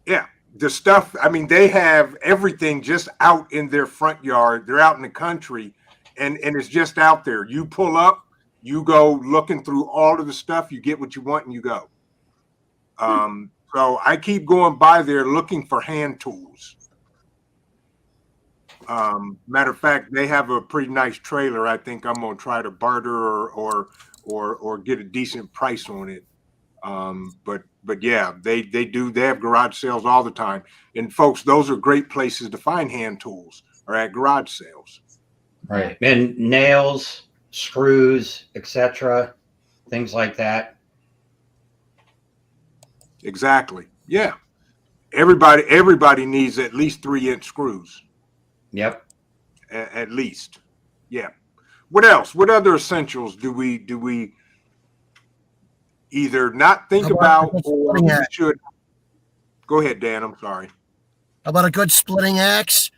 Yeah, the stuff, I mean, they have everything just out in their front yard. They're out in the country, and it's just out there. You pull up, you go looking through all of the stuff, you get what you want, and you go. So I keep going by there looking for hand tools. Matter of fact, they have a pretty nice trailer. I think I'm gonna try to barter or get a decent price on it. But yeah, they have garage sales all the time. And folks, those are great places to find hand tools, or at garage sales. Right. And nails, screws, etc., things like that. Exactly. Yeah. Everybody needs at least 3-inch screws. Yep. At least. Yeah. What else? What other essentials do we either not think about or we should? Go ahead, Dan. I'm sorry. How about a good splitting axe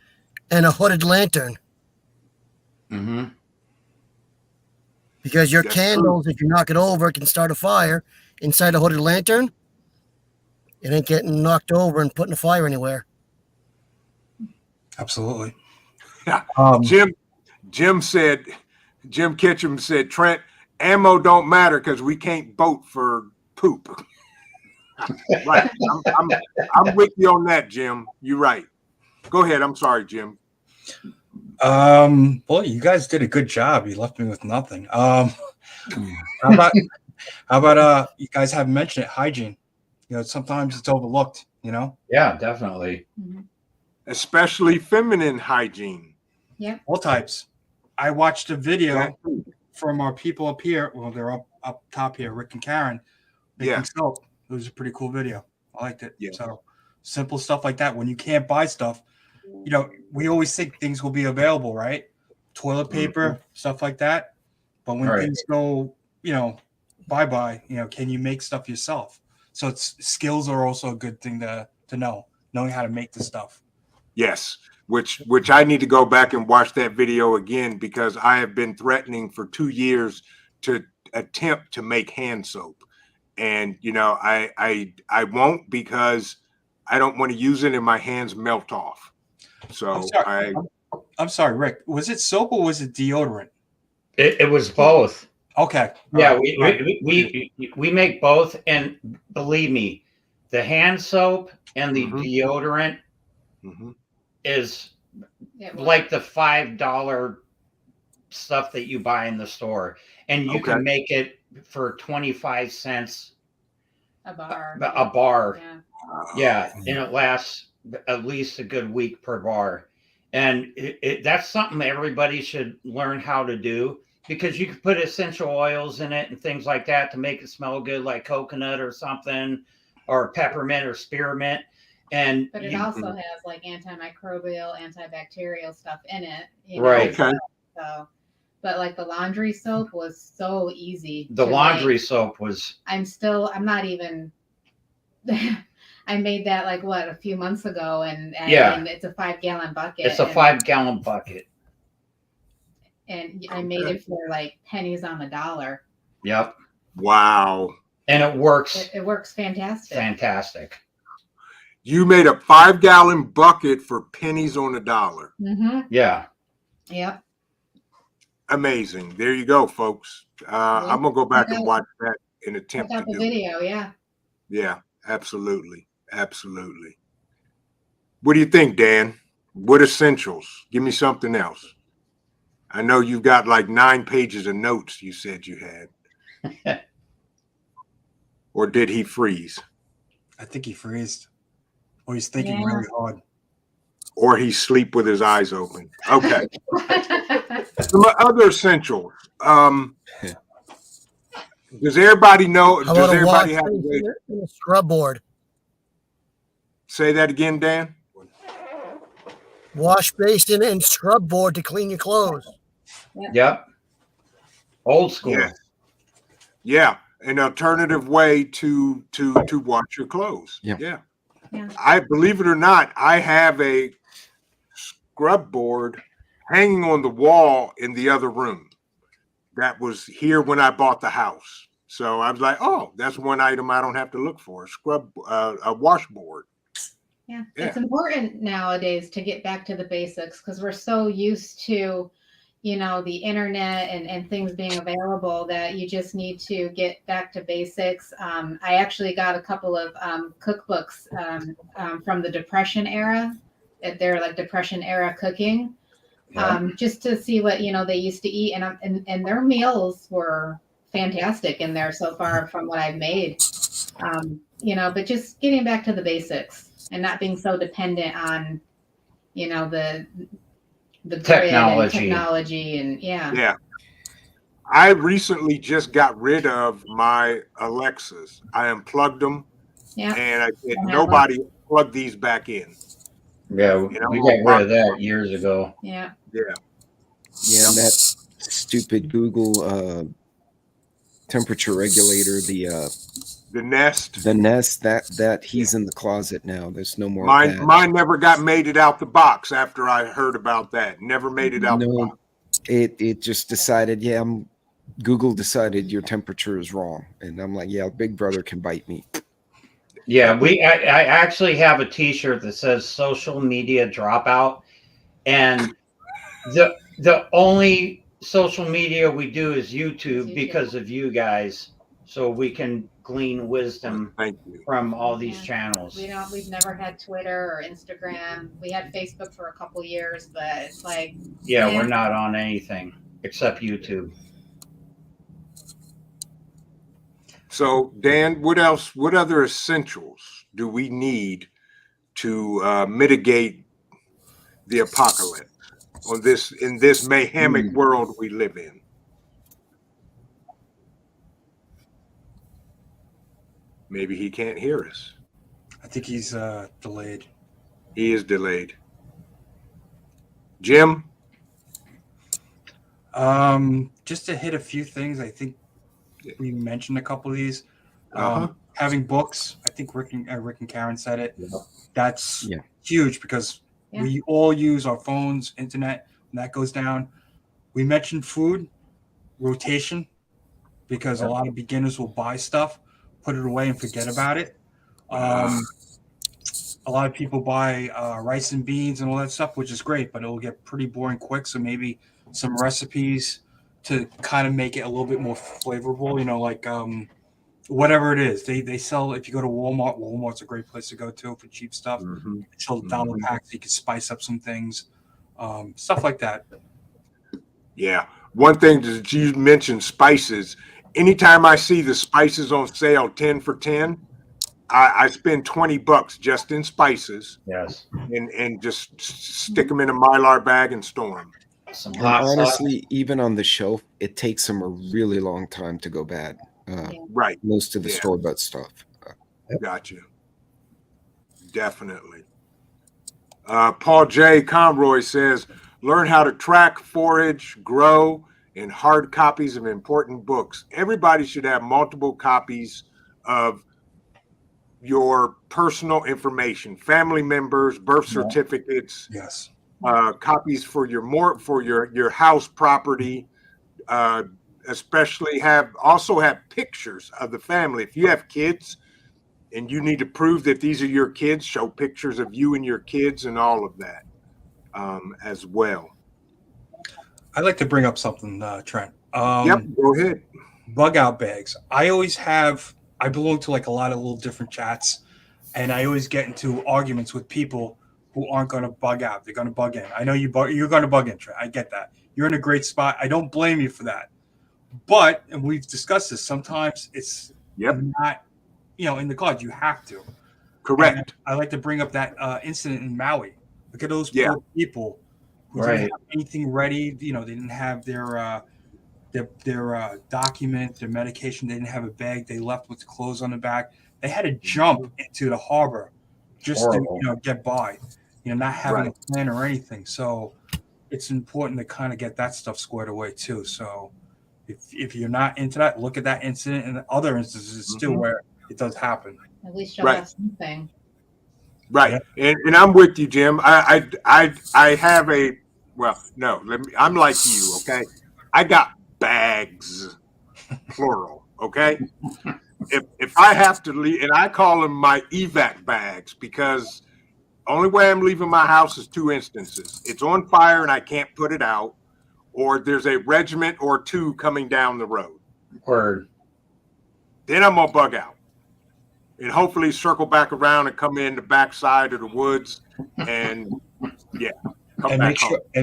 and a hooded lantern? Mm-hmm. Because your candles, if you knock it over, can start a fire. Inside a hooded lantern, it ain't getting knocked over and put in a fire anywhere. Absolutely. Yeah. Jim Kitchum said, Trent, ammo don't matter because we can't vote for poop. Right. I'm with you on that, Jim. You're right. Go ahead. I'm sorry, Jim. Well, you guys did a good job. You left me with nothing. How about you guys haven't mentioned it, hygiene. Sometimes it's overlooked, Yeah, definitely. Especially feminine hygiene. Yeah. All types. I watched a video from our people up here. Well, they're up top here, Rick and Karen, making soap. It was a pretty cool video. I liked it. Yeah. So simple stuff like that. When you can't buy stuff, we always think things will be available, right? Toilet paper, stuff like that. But when things go, bye-bye, can you make stuff yourself? So skills are also a good thing to know, knowing how to make the stuff. Yes, which I need to go back and watch that video again, because I have been threatening for 2 years to attempt to make hand soap. And, I won't, because I don't want to use it and my hands melt off. So I'm sorry, Rick, was it soap or was it deodorant? It was both. Okay. Yeah, we make both, and believe me, the hand soap and the deodorant is like the $5 stuff that you buy in the store, and you can make it for 25 cents a bar. A bar. Yeah, and it lasts at least a good week per bar. And that's something everybody should learn how to do, because you can put essential oils in it and things like that to make it smell good, like coconut or something, or peppermint or spearmint. But it also has like antimicrobial, antibacterial stuff in it. Right. Okay. So, but like the laundry soap was so easy. The laundry soap was. I'm not even. I made that a few months ago, and it's a 5-gallon bucket. It's a 5-gallon bucket. And I made it for like pennies on the dollar. Yep. Wow. And it works. It works fantastic. Fantastic. You made a 5-gallon bucket for pennies on the dollar. Mm-hmm. Yeah. Yep. Amazing. There you go, folks. I'm gonna go back and watch that and attempt to do the video. Yeah. Yeah, absolutely. Absolutely. What do you think, Dan? What essentials? Give me something else. I know you've got like 9 pages of notes you said you had. Or did he freeze? I think he freezed. Or he's thinking really hard. Or he sleep with his eyes open. Okay. Some other essentials. Does everybody know? Does everybody have a scrub board? Say that again, Dan. wash basin and scrub board to clean your clothes. Yep. Old school. Yes. Yeah, an alternative way to wash your clothes. Yeah. Yeah. Yeah. I believe it or not, I have a scrub board hanging on the wall in the other room that was here when I bought the house. So I was like, oh, that's one item I don't have to look for, a washboard. Yeah. Yeah. It's important nowadays to get back to the basics because we're so used to, the internet and things being available that you just need to get back to basics. I actually got a couple of cookbooks from the Depression era. They're like Depression era cooking, just to see what they used to eat, and their meals were fantastic in there so far from what I've made. But just getting back to the basics and not being so dependent on, the technology and Yeah. I recently just got rid of my Alexas. I unplugged them, and I said, nobody plug these back in. Yeah, we got rid of that years ago. Yeah. Yeah. Yeah, and that stupid Google temperature regulator, the Nest, that he's in the closet now. There's no more. Mine never made it out the box after I heard about that. Never made it out the box. It just decided, Google decided your temperature is wrong. And I'm like, yeah, Big Brother can bite me. Yeah, I actually have a t-shirt that says social media dropout. And the only social media we do is YouTube because of you guys. So we can glean wisdom from all these channels. We've never had Twitter or Instagram. We had Facebook for a couple years, but it's like, we're not on anything except YouTube. So Dan, what other essentials do we need to mitigate the apocalypse in this mayhemic world we live in? Maybe he can't hear us. I think he's delayed. He is delayed. Jim? Just to hit a few things, I think we mentioned a couple of these. Uh-huh. Having books, I think Rick and Karen said it. Yeah. That's huge because we all use our phones, internet, and that goes down. We mentioned food rotation because a lot of beginners will buy stuff, put it away, and forget about it. A lot of people buy rice and beans and all that stuff, which is great, but it'll get pretty boring quick. So maybe some recipes to kind of make it a little bit more flavorful, like whatever it is. They sell, if you go to Walmart's a great place to go to for cheap stuff. They sell dollar packs, you can spice up some things, stuff like that. Yeah. One thing that you mentioned, spices. Anytime I see the spices on sale, 10 for 10, I spend $20 just in spices. Yes. And just stick them in a Mylar bag and store them. Honestly, even on the shelf, it takes them a really long time to go bad. Right. Most of the store-bought stuff. Gotcha. Definitely. Paul J. Conroy says, learn how to track, forage, grow, and hard copies of important books. Everybody should have multiple copies of your personal information, family members, birth certificates, copies for your house property, especially have pictures of the family. If you have kids and you need to prove that these are your kids, show pictures of you and your kids and all of that as well. I'd like to bring up something, Trent. Go ahead. Bug out bags. I belong to like a lot of little different chats, and I always get into arguments with people who aren't going to bug out. They're going to bug in. I know you're going to bug in, Trent. I get that. You're in a great spot. I don't blame you for that. But, and we've discussed this, sometimes it's not, in the cards. You have to. Correct. And I like to bring up that incident in Maui. Look at those poor people who didn't have anything ready. They didn't have their document, their medication. They didn't have a bag. They left with clothes on the back. They had to jump into the harbor just to get by. not having Right. a plan or anything. So it's important to kind of get that stuff squared away too. So if you're not into that, look at that incident and other instances still where it does happen. At least you'll have something. Right. And I'm with you, Jim. I have a, well, no, I'm like you, okay? I got bags, plural, okay? If I have to leave, and I call them my evac bags, because only way I'm leaving my house is two instances. It's on fire and I can't put it out, or there's a regiment or two coming down the road. Word. Then I'm gonna bug out and hopefully circle back around and come in the backside of the woods and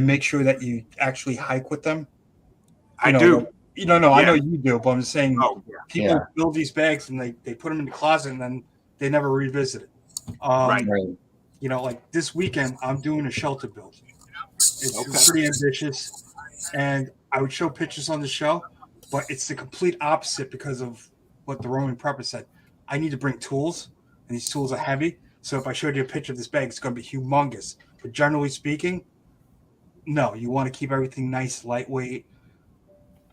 make sure that you actually hike with them. I do. I know you do, but I'm saying people build these bags and they put them in the closet and then they never revisit it. Right. Like this weekend, I'm doing a shelter build. It's pretty ambitious, and I would show pictures on the show, but it's the complete opposite because of what the Roman prepper said. I need to bring tools, and these tools are heavy. So if I showed you a picture of this bag, it's going to be humongous. But generally speaking, no, you want to keep everything nice, lightweight,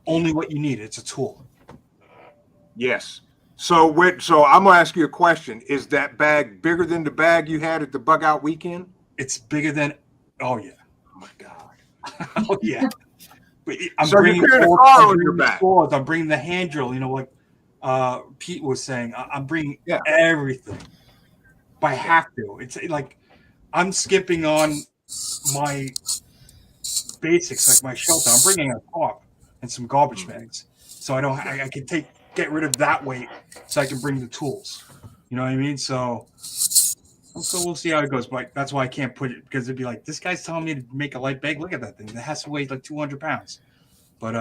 only what you need. It's a tool. Yes. So I'm gonna ask you a question. Is that bag bigger than the bag you had at the bug out weekend? It's bigger than. Oh yeah. Oh my God. Oh yeah. But I'm so bringing you're carrying a car on your back. Swords, I'm bringing the hand drill. Like Pete was saying, I'm bringing everything. But I have to. It's like I'm skipping on my basics, like my shelter. I'm bringing a tarp and some garbage bags, so I can get rid of that weight, so I can bring the tools. You know what I mean? So we'll see how it goes. But that's why I can't put it, because it'd be like, this guy's telling me to make a light bag. Look at that thing. It has to weigh like 200 pounds. But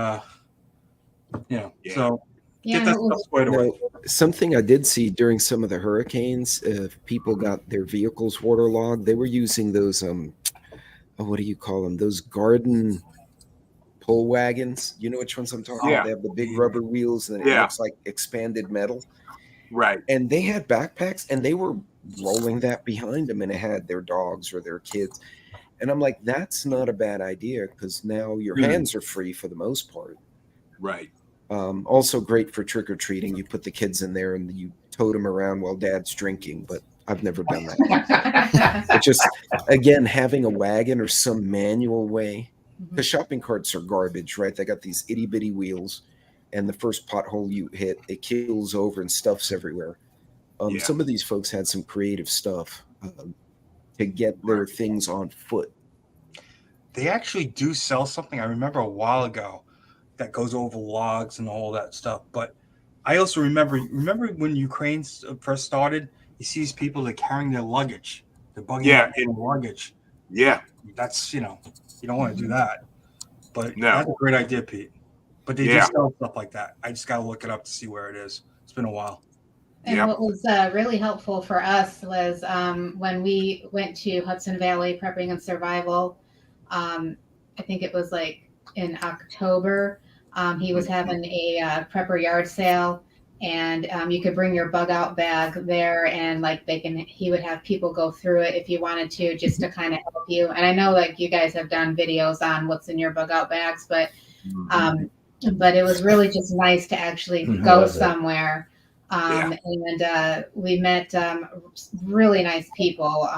so get that stuff squared away. Something I did see during some of the hurricanes, if people got their vehicles waterlogged, they were using those what do you call them? Those garden pull wagons. You know which ones I'm talking about? They have the big rubber wheels and it looks like expanded metal. Right. And they had backpacks and they were rolling that behind them, and it had their dogs or their kids. And I'm like, that's not a bad idea, because now your hands are free for the most part. Right. Also great for trick-or-treating. You put the kids in there and you tote them around while dad's drinking, but I've never done that. But just, again, having a wagon or some manual way, because shopping carts are garbage, right? They got these itty-bitty wheels, and the first pothole you hit, it keels over and stuffs everywhere. Some of these folks had some creative stuff to get their things on foot. They actually do sell something, I remember a while ago, that goes over logs and all that stuff. But I also remember when Ukraine first started, you see these people that are carrying their luggage. They're bugging in luggage. Yeah. That's, you don't want to do that. But that's a great idea, Pete. But they do sell stuff like that. I just got to look it up to see where it is. It's been a while. And what was really helpful for us was when we went to Hudson Valley Prepping and Survival, I think it was like in October, he was having a prepper yard sale, and you could bring your bug out bag there, and like he would have people go through it if you wanted to, just to kind of help you. And I know like you guys have done videos on what's in your bug out bags, but it was really just nice to actually go somewhere. And we met really nice people.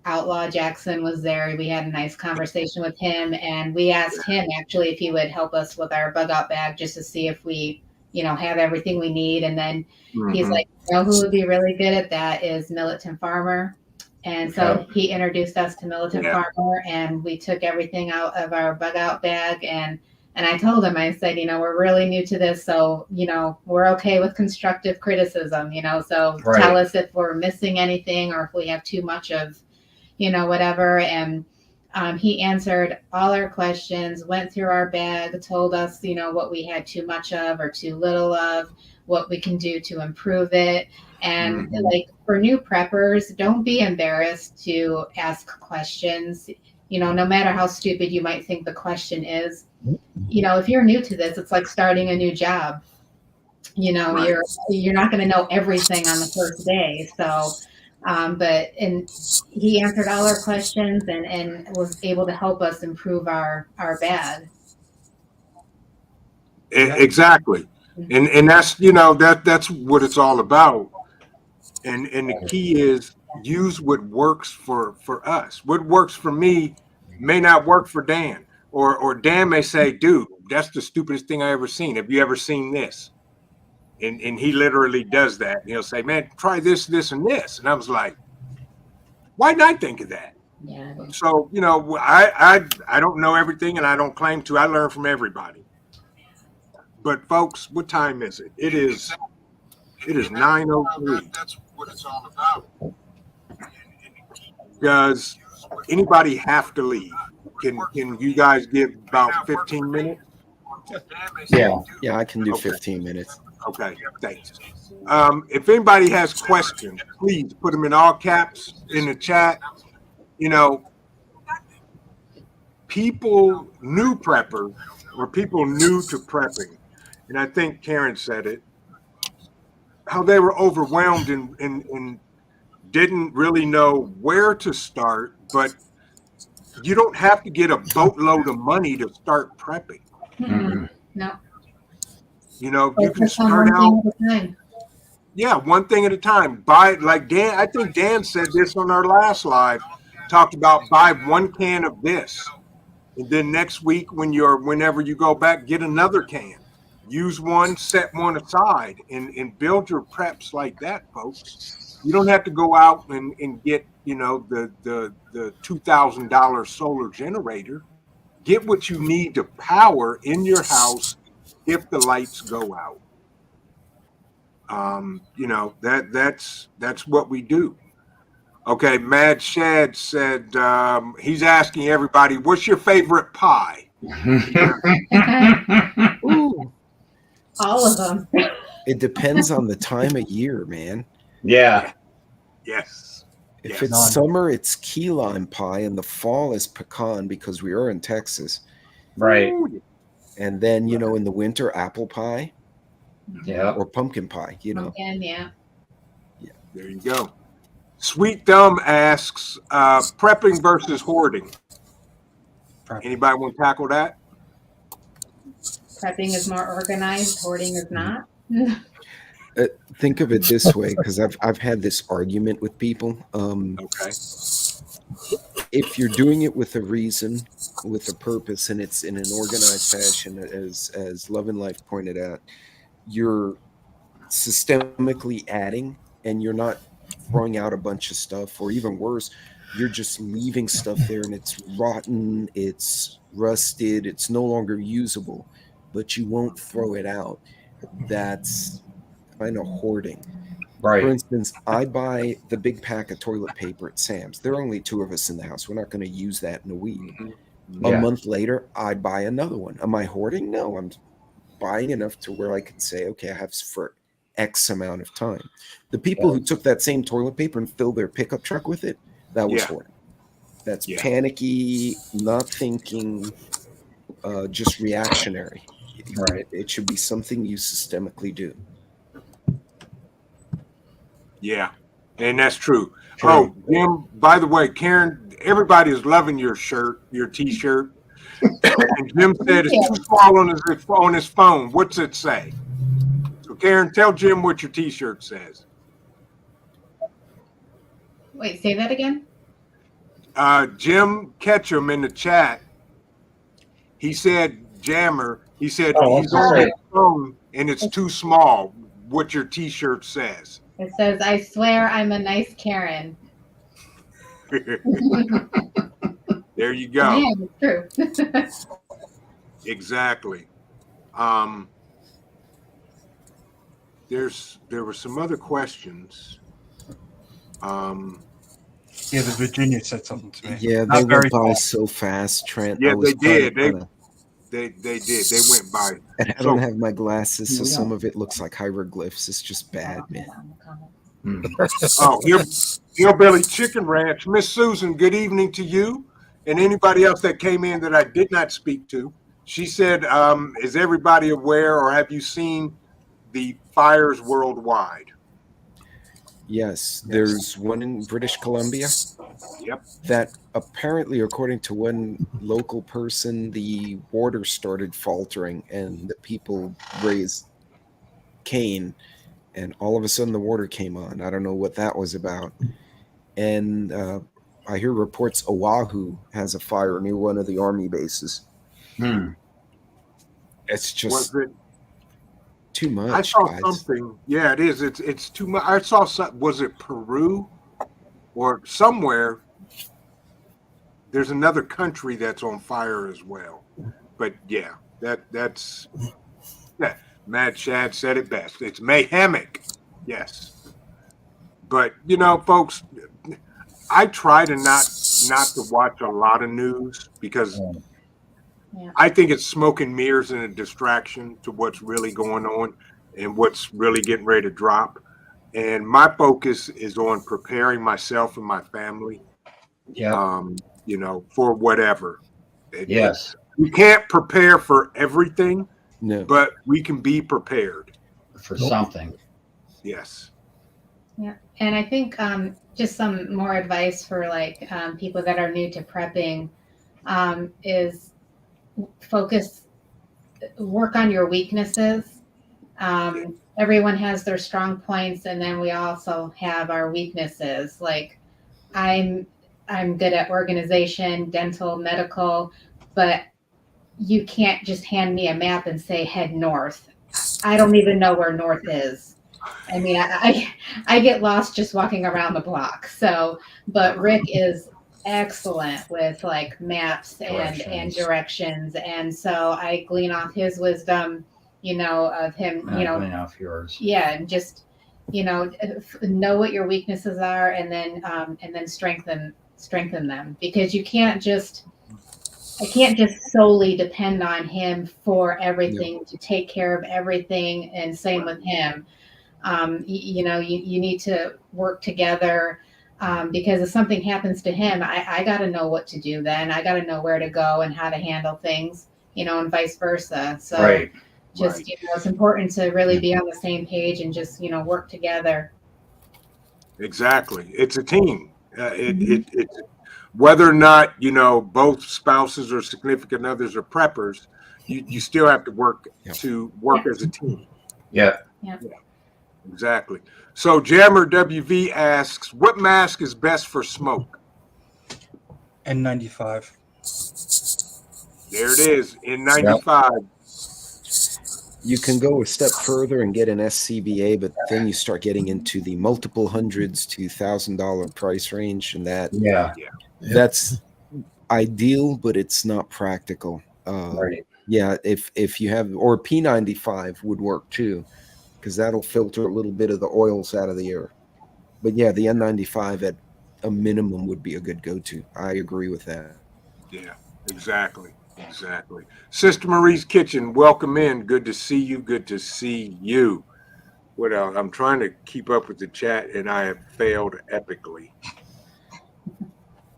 Outlaw Jackson was there. We had a nice conversation with him, and we asked him actually if he would help us with our bug out bag, just to see if we, have everything we need. And then he's like, who would be really good at that is Militant Farmer. And so he introduced us to Militant Farmer, and we took everything out of our bug out bag. And I told him, I said, we're really new to this, so, we're okay with constructive criticism, so tell us if we're missing anything or if we have too much of, whatever. And he answered all our questions, went through our bag, told us, what we had too much of or too little of, what we can do to improve it. And like for new preppers, don't be embarrassed to ask questions, no matter how stupid you might think the question is. If you're new to this, it's like starting a new job. You're not going to know everything on the first day. So And he answered all our questions and was able to help us improve our bad. Exactly. And that's, that's what it's all about. And the key is use what works for us. What works for me may not work for Dan. Or Dan may say, dude, that's the stupidest thing I ever seen. Have you ever seen this? And he literally does that. And he'll say, man, try this, this, and this. And I was like, why didn't I think of that? Yeah. So, I don't know everything, and I don't claim to. I learn from everybody. But folks, what time is it? It is 9:03. That's what it's all about. Does anybody have to leave? Can you guys give about 15 minutes? Yeah, I can do 15 minutes. Okay, thanks. If anybody has questions, please put them in all caps in the chat. People, new preppers or people new to prepping, and I think Karen said it, how they were overwhelmed and didn't really know where to start, but you don't have to get a boatload of money to start prepping. No. You can start out. Yeah, one thing at a time. Buy, like Dan, I think Dan said this on our last live, talked about buy one can of this. And then next week, whenever you go back, get another can. Use one, set one aside, and build your preps like that, folks. You don't have to go out and get, the $2,000 solar generator. Get what you need to power in your house if the lights go out. That's what we do. Okay, Mad Shad said he's asking everybody, what's your favorite pie? Ooh. All of them. It depends on the time of year, man. Yeah. Yes. If it's summer, it's key lime pie, and the fall is pecan because we are in Texas. Right. And then, in the winter, apple pie. Yeah. Or pumpkin pie, Pumpkin, yeah. There you go. Sweet Thumb asks, prepping versus hoarding. Anybody want to tackle that? Prepping is more organized, hoarding is not. Think of it this way, because I've had this argument with people. Okay. If you're doing it with a reason, with a purpose, and it's in an organized fashion, as Love and Life pointed out, you're systemically adding, and you're not throwing out a bunch of stuff, or even worse, you're just leaving stuff there and it's rotten, it's rusted, it's no longer usable, but you won't throw it out. That's kind of hoarding. Right. For instance, I buy the big pack of toilet paper at Sam's. There are only 2 of us in the house. We're not going to use that in a week. Yeah. A month later, I buy another one. Am I hoarding? No, I'm buying enough to where I can say, okay, I have for X amount of time. The people who took that same toilet paper and filled their pickup truck with it, that was hoarding. That's panicky, not thinking, just reactionary. Right. It should be something you systemically do. Yeah, and that's true. Oh, Jim, by the way, Karen, everybody is loving your shirt, your T-shirt. And Jim said it's too small on his phone. What's it say? So, Karen, tell Jim what your T-shirt says. Wait, say that again? Jim Ketchum in the chat, he said, Jammer, he said he's on his phone and it's too small, what your T-shirt says. It says, I swear I'm a nice Karen. There you go. Yeah, it's true. Exactly. There were some other questions. Yeah, the Virginia said something to me. Yeah, they went by so fast, Trent. Yeah, they did. They did. They went by. And I don't have my glasses, so some of it looks like hieroglyphs. It's just bad, man. Oh, Hillbilly Chicken Ranch. Miss Susan, good evening to you and anybody else that came in that I did not speak to. She said, is everybody aware or have you seen the fires worldwide? Yes, there's one in British Columbia. Yep. That apparently, according to one local person, the water started faltering and the people raised Cain, and all of a sudden the water came on. I don't know what that was about. And I hear reports Oahu has a fire near one of the army bases. It's just too much. I saw guys. something. Yeah, it is. It's too much. I saw some. Was it Peru or somewhere? There's another country that's on fire as well. But yeah, that's Mad Shad said it best. It's mayhemic. Yes. But folks, I try to not to watch a lot of news because I think it's smoke and mirrors and a distraction to what's really going on and what's really getting ready to drop. And my focus is on preparing myself and my family, for whatever. We can't prepare for everything, but we can be prepared for something. Yes. Yeah. And I think just some more advice for people that are new to prepping is work on your weaknesses. Everyone has their strong points, and then we also have our weaknesses. Like I'm good at organization, dental, medical, but you can't just hand me a map and say head north. I don't even know where north is. I mean, I get lost just walking around the block. So, but Rick is excellent with maps and directions, and so I glean off his wisdom, of him, glean off yours. Yeah, and just know what your weaknesses are, and then strengthen them, because I can't just solely depend on him for everything, to take care of everything, and same with him. You need to work together, because if something happens to him, I got to know what to do then. I got to know where to go and how to handle things, and vice versa. So it's important to really be on the same page and just, work together. Exactly. It's a team. It whether or not, both spouses or significant others are preppers, you still have to work as a team. Yeah. Exactly. So Jammer WV asks, what mask is best for smoke? N95. There it is, N95. You can go a step further and get an SCBA, but then you start getting into the multiple hundreds to $1,000 price range, and that's ideal, but it's not practical. Yeah, if you have, or P95 would work too, because that'll filter a little bit of the oils out of the air. But yeah, the N95 at a minimum would be a good go-to. I agree with that. Yeah, exactly. Sister Marie's Kitchen, welcome in. Good to see you. What else? I'm trying to keep up with the chat, and I have failed epically.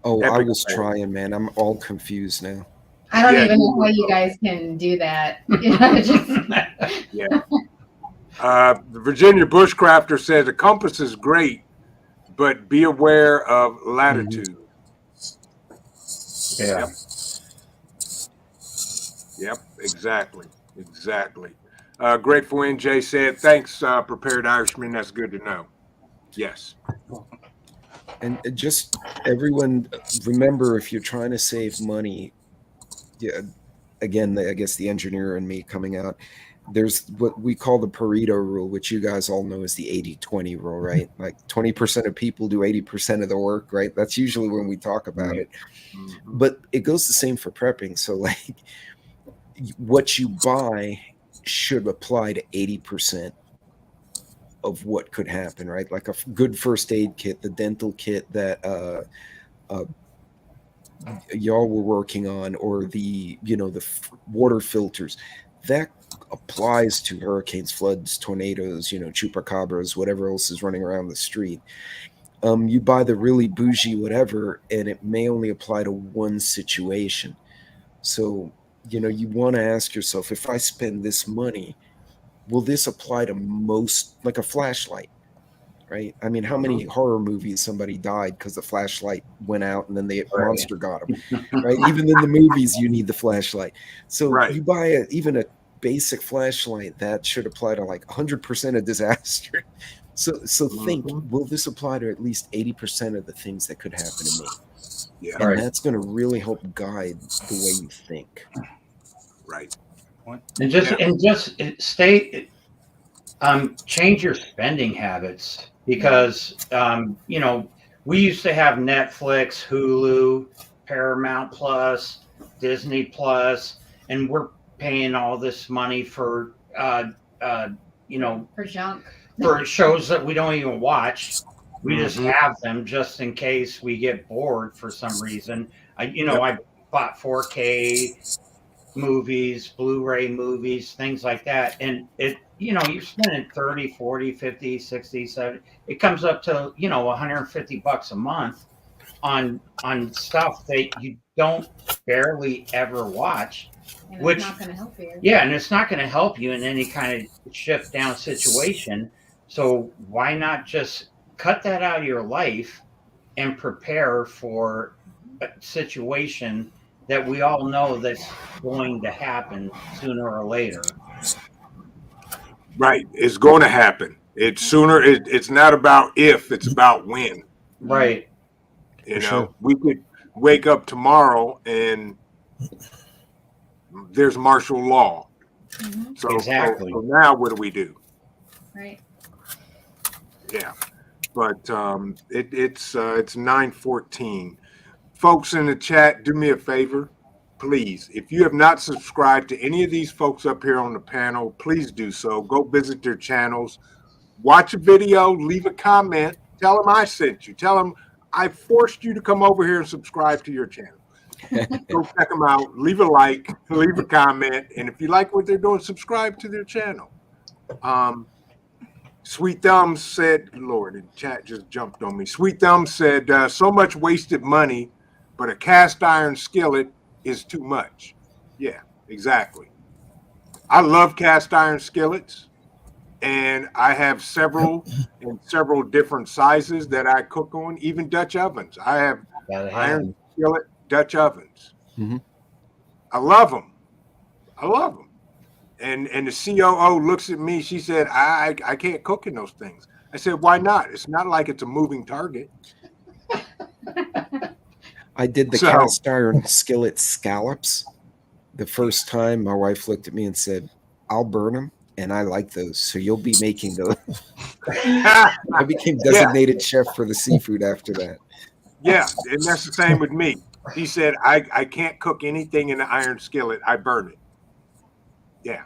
Oh, I was trying, man. I'm all confused now. I don't even know how you guys can do that. The Virginia Bushcrafter says a compass is great, but be aware of latitude. Yeah. Yep, exactly. Grateful NJ said, thanks, Prepared Irishman. That's good to know. Yes. And just everyone, remember, if you're trying to save money, again, I guess the engineer and me coming out, there's what we call the Pareto rule, which you guys all know is the 80-20 rule, right? Like 20% of people do 80% of the work, right? That's usually when we talk about it. Mm-hmm. But it goes the same for prepping. So like what you buy should apply to 80% of what could happen, right? Like a good first aid kit, the dental kit that y'all were working on, or the water filters, that applies to hurricanes, floods, tornadoes, chupacabras, whatever else is running around the street. You buy the really bougie whatever, and it may only apply to one situation. So, you want to ask yourself, if I spend this money, will this apply to most, like a flashlight? right? I mean, how many horror movies somebody died because the flashlight went out and then the monster got him, right? Even in the movies, you need the flashlight. So you buy even a basic flashlight that should apply to like 100% of disaster. So think, will this apply to at least 80% of the things that could happen to me? Yeah. And that's going to really help guide the way you think. Right. And just stay, change your spending habits, because, you know, we used to have Netflix, Hulu, Paramount Plus, Disney Plus, and we're paying all this money for, you know, For junk. for shows that we don't even watch. We just have them just in case we get bored for some reason. I bought 4K movies, Blu-ray movies, things like that. And you're spending 30, 40, 50, 60, 70. It comes up to, $150 a month on stuff that you don't barely ever watch. And it's not going to help you. Yeah, and it's not going to help you in any kind of shift down situation. So why not just cut that out of your life and prepare for a situation that we all know that's going to happen sooner or later? Right. It's going to happen. It's sooner. It's not about if, it's about when. Right. You know, we could wake up tomorrow and there's martial law. So, exactly. So now what do we do? Right. Yeah. But it's 9:14. Folks in the chat, do me a favor, please. If you have not subscribed to any of these folks up here on the panel, please do so. Go visit their channels, watch a video, leave a comment, tell them I sent you. Tell them I forced you to come over here and subscribe to your channel. Go check them out, leave a like, leave a comment, and if you like what they're doing, subscribe to their channel. Sweet Thumb said, Lord, the chat just jumped on me. Sweet Thumb said, so much wasted money, but a cast iron skillet is too much. Yeah, exactly. I love cast iron skillets, and I have several in several different sizes that I cook on, even Dutch ovens. I have iron skillet Dutch ovens. I love them. I love them. And the COO looks at me. She said, I can't cook in those things. I said, why not? It's not like it's a moving target. I did the cast iron skillet scallops. The first time my wife looked at me and said, I'll burn them. And I like those. So you'll be making those. I became designated chef for the seafood after that. Yeah. And that's the same with me. He said, I can't cook anything in the iron skillet. I burn it. Yeah.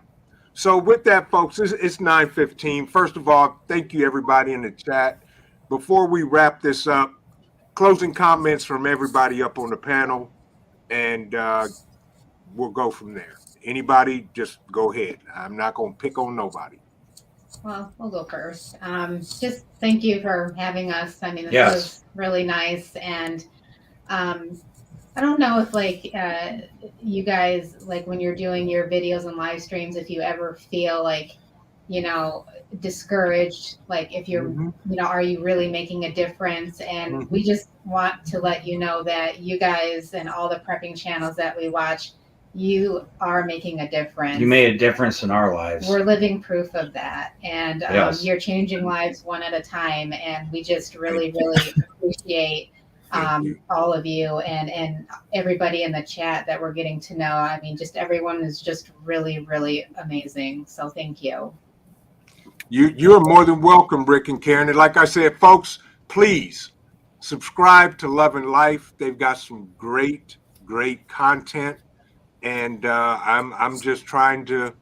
So with that, folks, it's 9:15. First of all, thank you, everybody in the chat. Before we wrap this up, closing comments from everybody up on the panel, and we'll go from there. Anybody, just go ahead. I'm not going to pick on nobody. Well, we'll go first. Just thank you for having us. I mean, this was really nice. And I don't know if you guys, like when you're doing your videos and live streams, if you ever feel like, discouraged, like if you're, are you really making a difference? And we just want to let you know that you guys and all the prepping channels that we watch, you are making a difference. You made a difference in our lives. We're living proof of that. And you're changing lives one at a time. And we just really, really appreciate all of you and everybody in the chat that we're getting to know. I mean, just everyone is just really, really amazing. So thank you. You're more than welcome, Rick and Karen. And like I said, folks, please subscribe to Love and Life. They've got some great, great content. And I'm just trying to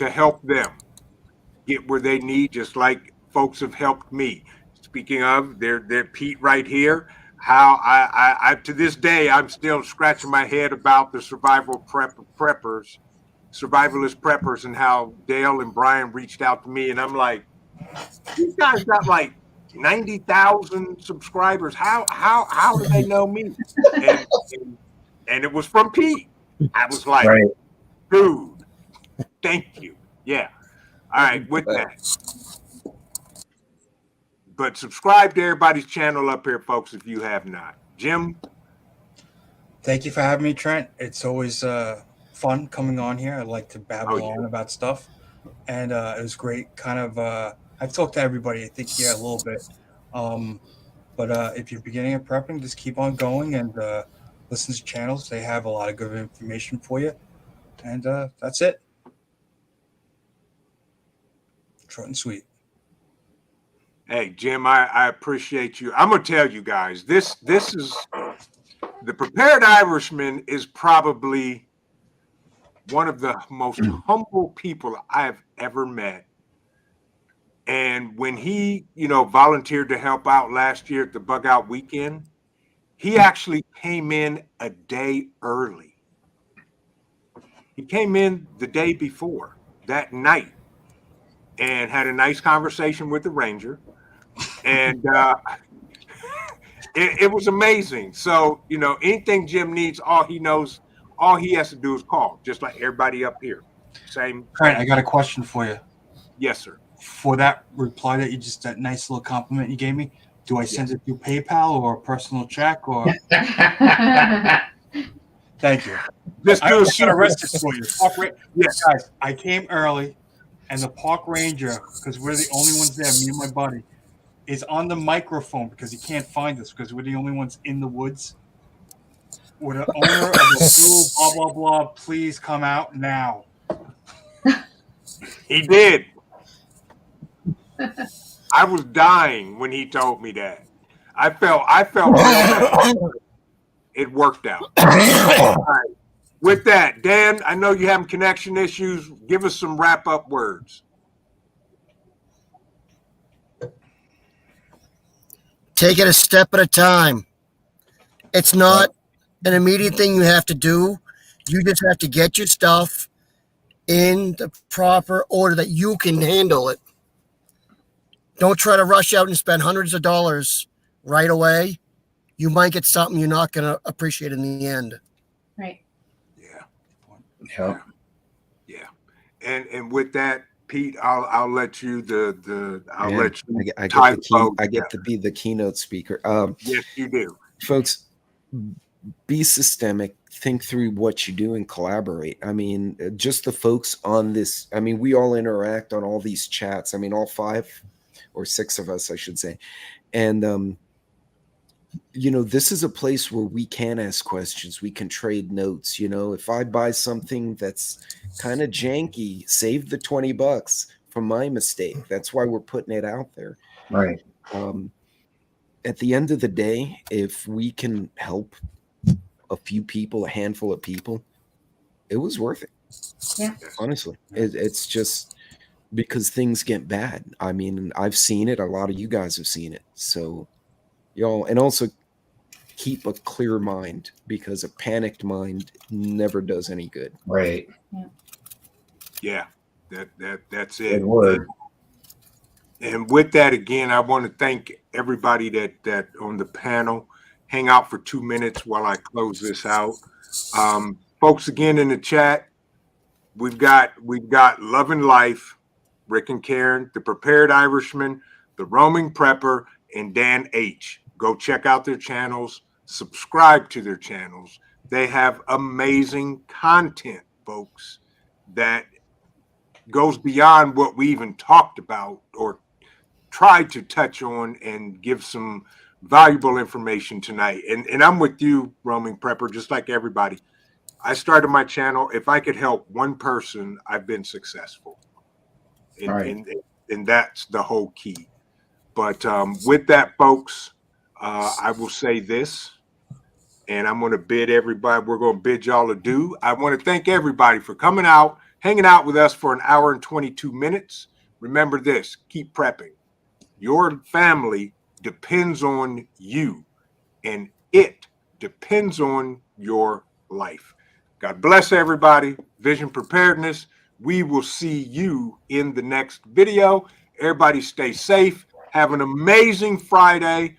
help them get where they need, just like folks have helped me. Speaking of, they're Pete right here. How I to this day, I'm still scratching my head about the survivalist preppers, and how Dale and Brian reached out to me, and I'm like, these guys got like 90,000 subscribers. How do they know me? And it was from Pete. I was like, dude, thank you. Yeah. All right, with that. but subscribe to everybody's channel up here, folks, if you have not. Jim? Thank you for having me, Trent. It's always fun coming on here. I like to babble on about stuff. And it was great. Kind of, I've talked to everybody, I think, here a little bit. But if you're beginning of prepping, just keep on going and listen to channels. They have a lot of good information for you. And that's it. Short and sweet. Hey, Jim, I appreciate you. I'm going to tell you guys, this is, the Prepared Irishman is probably one of the most humble people I've ever met. And when he, volunteered to help out last year at the Bug Out Weekend, he actually came in a day early. He came in the day before, that night, and had a nice conversation with the ranger. And it was amazing. So, anything Jim needs, all he has to do is call, just like everybody up here. Same. Trent, I got a question for you. Yes, sir. For that reply that nice little compliment you gave me, do I send it through PayPal or a personal check or? Thank you. Just do a arrested for you. Yes, guys, I came early, and the park ranger, because we're the only ones there, me and my buddy, is on the microphone because he can't find us because we're the only ones in the woods. With the owner of the blue blah blah blah, please come out now. He did. I was dying when he told me that. I felt it worked out. All right. With that, Dan, I know you have connection issues. Give us some wrap-up words. Take it a step at a time. It's not an immediate thing you have to do. You just have to get your stuff in the proper order that you can handle it. Don't try to rush out and spend hundreds of dollars right away. You might get something you're not going to appreciate in the end. Right. Yeah. Yeah. And with that, Pete, I'll let you I get to be the keynote speaker. Yes, you do. Folks, be systemic, think through what you do and collaborate. I mean, just the folks on this, I mean, we all interact on all these chats. I mean, all 5 or 6 of us, I should say. And, this is a place where we can ask questions. We can trade notes. If I buy something that's kind of janky, save the $20 from my mistake. That's why we're putting it out there. Right. At the end of the day, if we can help a few people, a handful of people, it was worth it. Yeah. Honestly, it's just because things get bad. I mean, I've seen it. A lot of you guys have seen it. So y'all, and also keep a clear mind, because a panicked mind never does any good. Right. Yeah. That's it. Good word. And with that, again, I want to thank everybody that on the panel. Hang out for 2 minutes while I close this out. Folks, again, in the chat, we've got Love and Life, Rick and Karen, the Prepared Irishman, the Roaming Prepper, and Dan H. Go check out their channels, subscribe to their channels. They have amazing content, folks, that goes beyond what we even talked about or tried to touch on and give some valuable information tonight. And I'm with you, Roaming Prepper, just like everybody. I started my channel. If I could help one person, I've been successful. And that's the whole key. But with that, folks, I will say this, and I'm going to bid everybody, we're going to bid y'all adieu. I want to thank everybody for coming out, hanging out with us for an hour and 22 minutes. Remember this, keep prepping. Your family depends on you, and it depends on your life. God bless everybody. Vision Preparedness. We will see you in the next video. Everybody stay safe. Have an amazing Friday.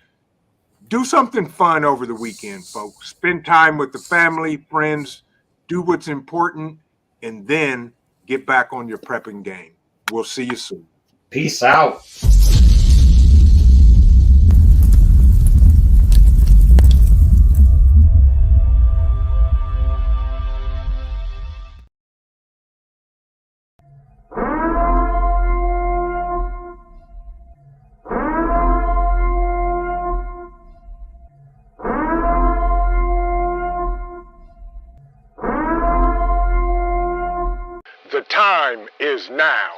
Do something fun over the weekend, folks. Spend time with the family, friends. Do what's important, and then get back on your prepping game. We'll see you soon. Peace out. time is now.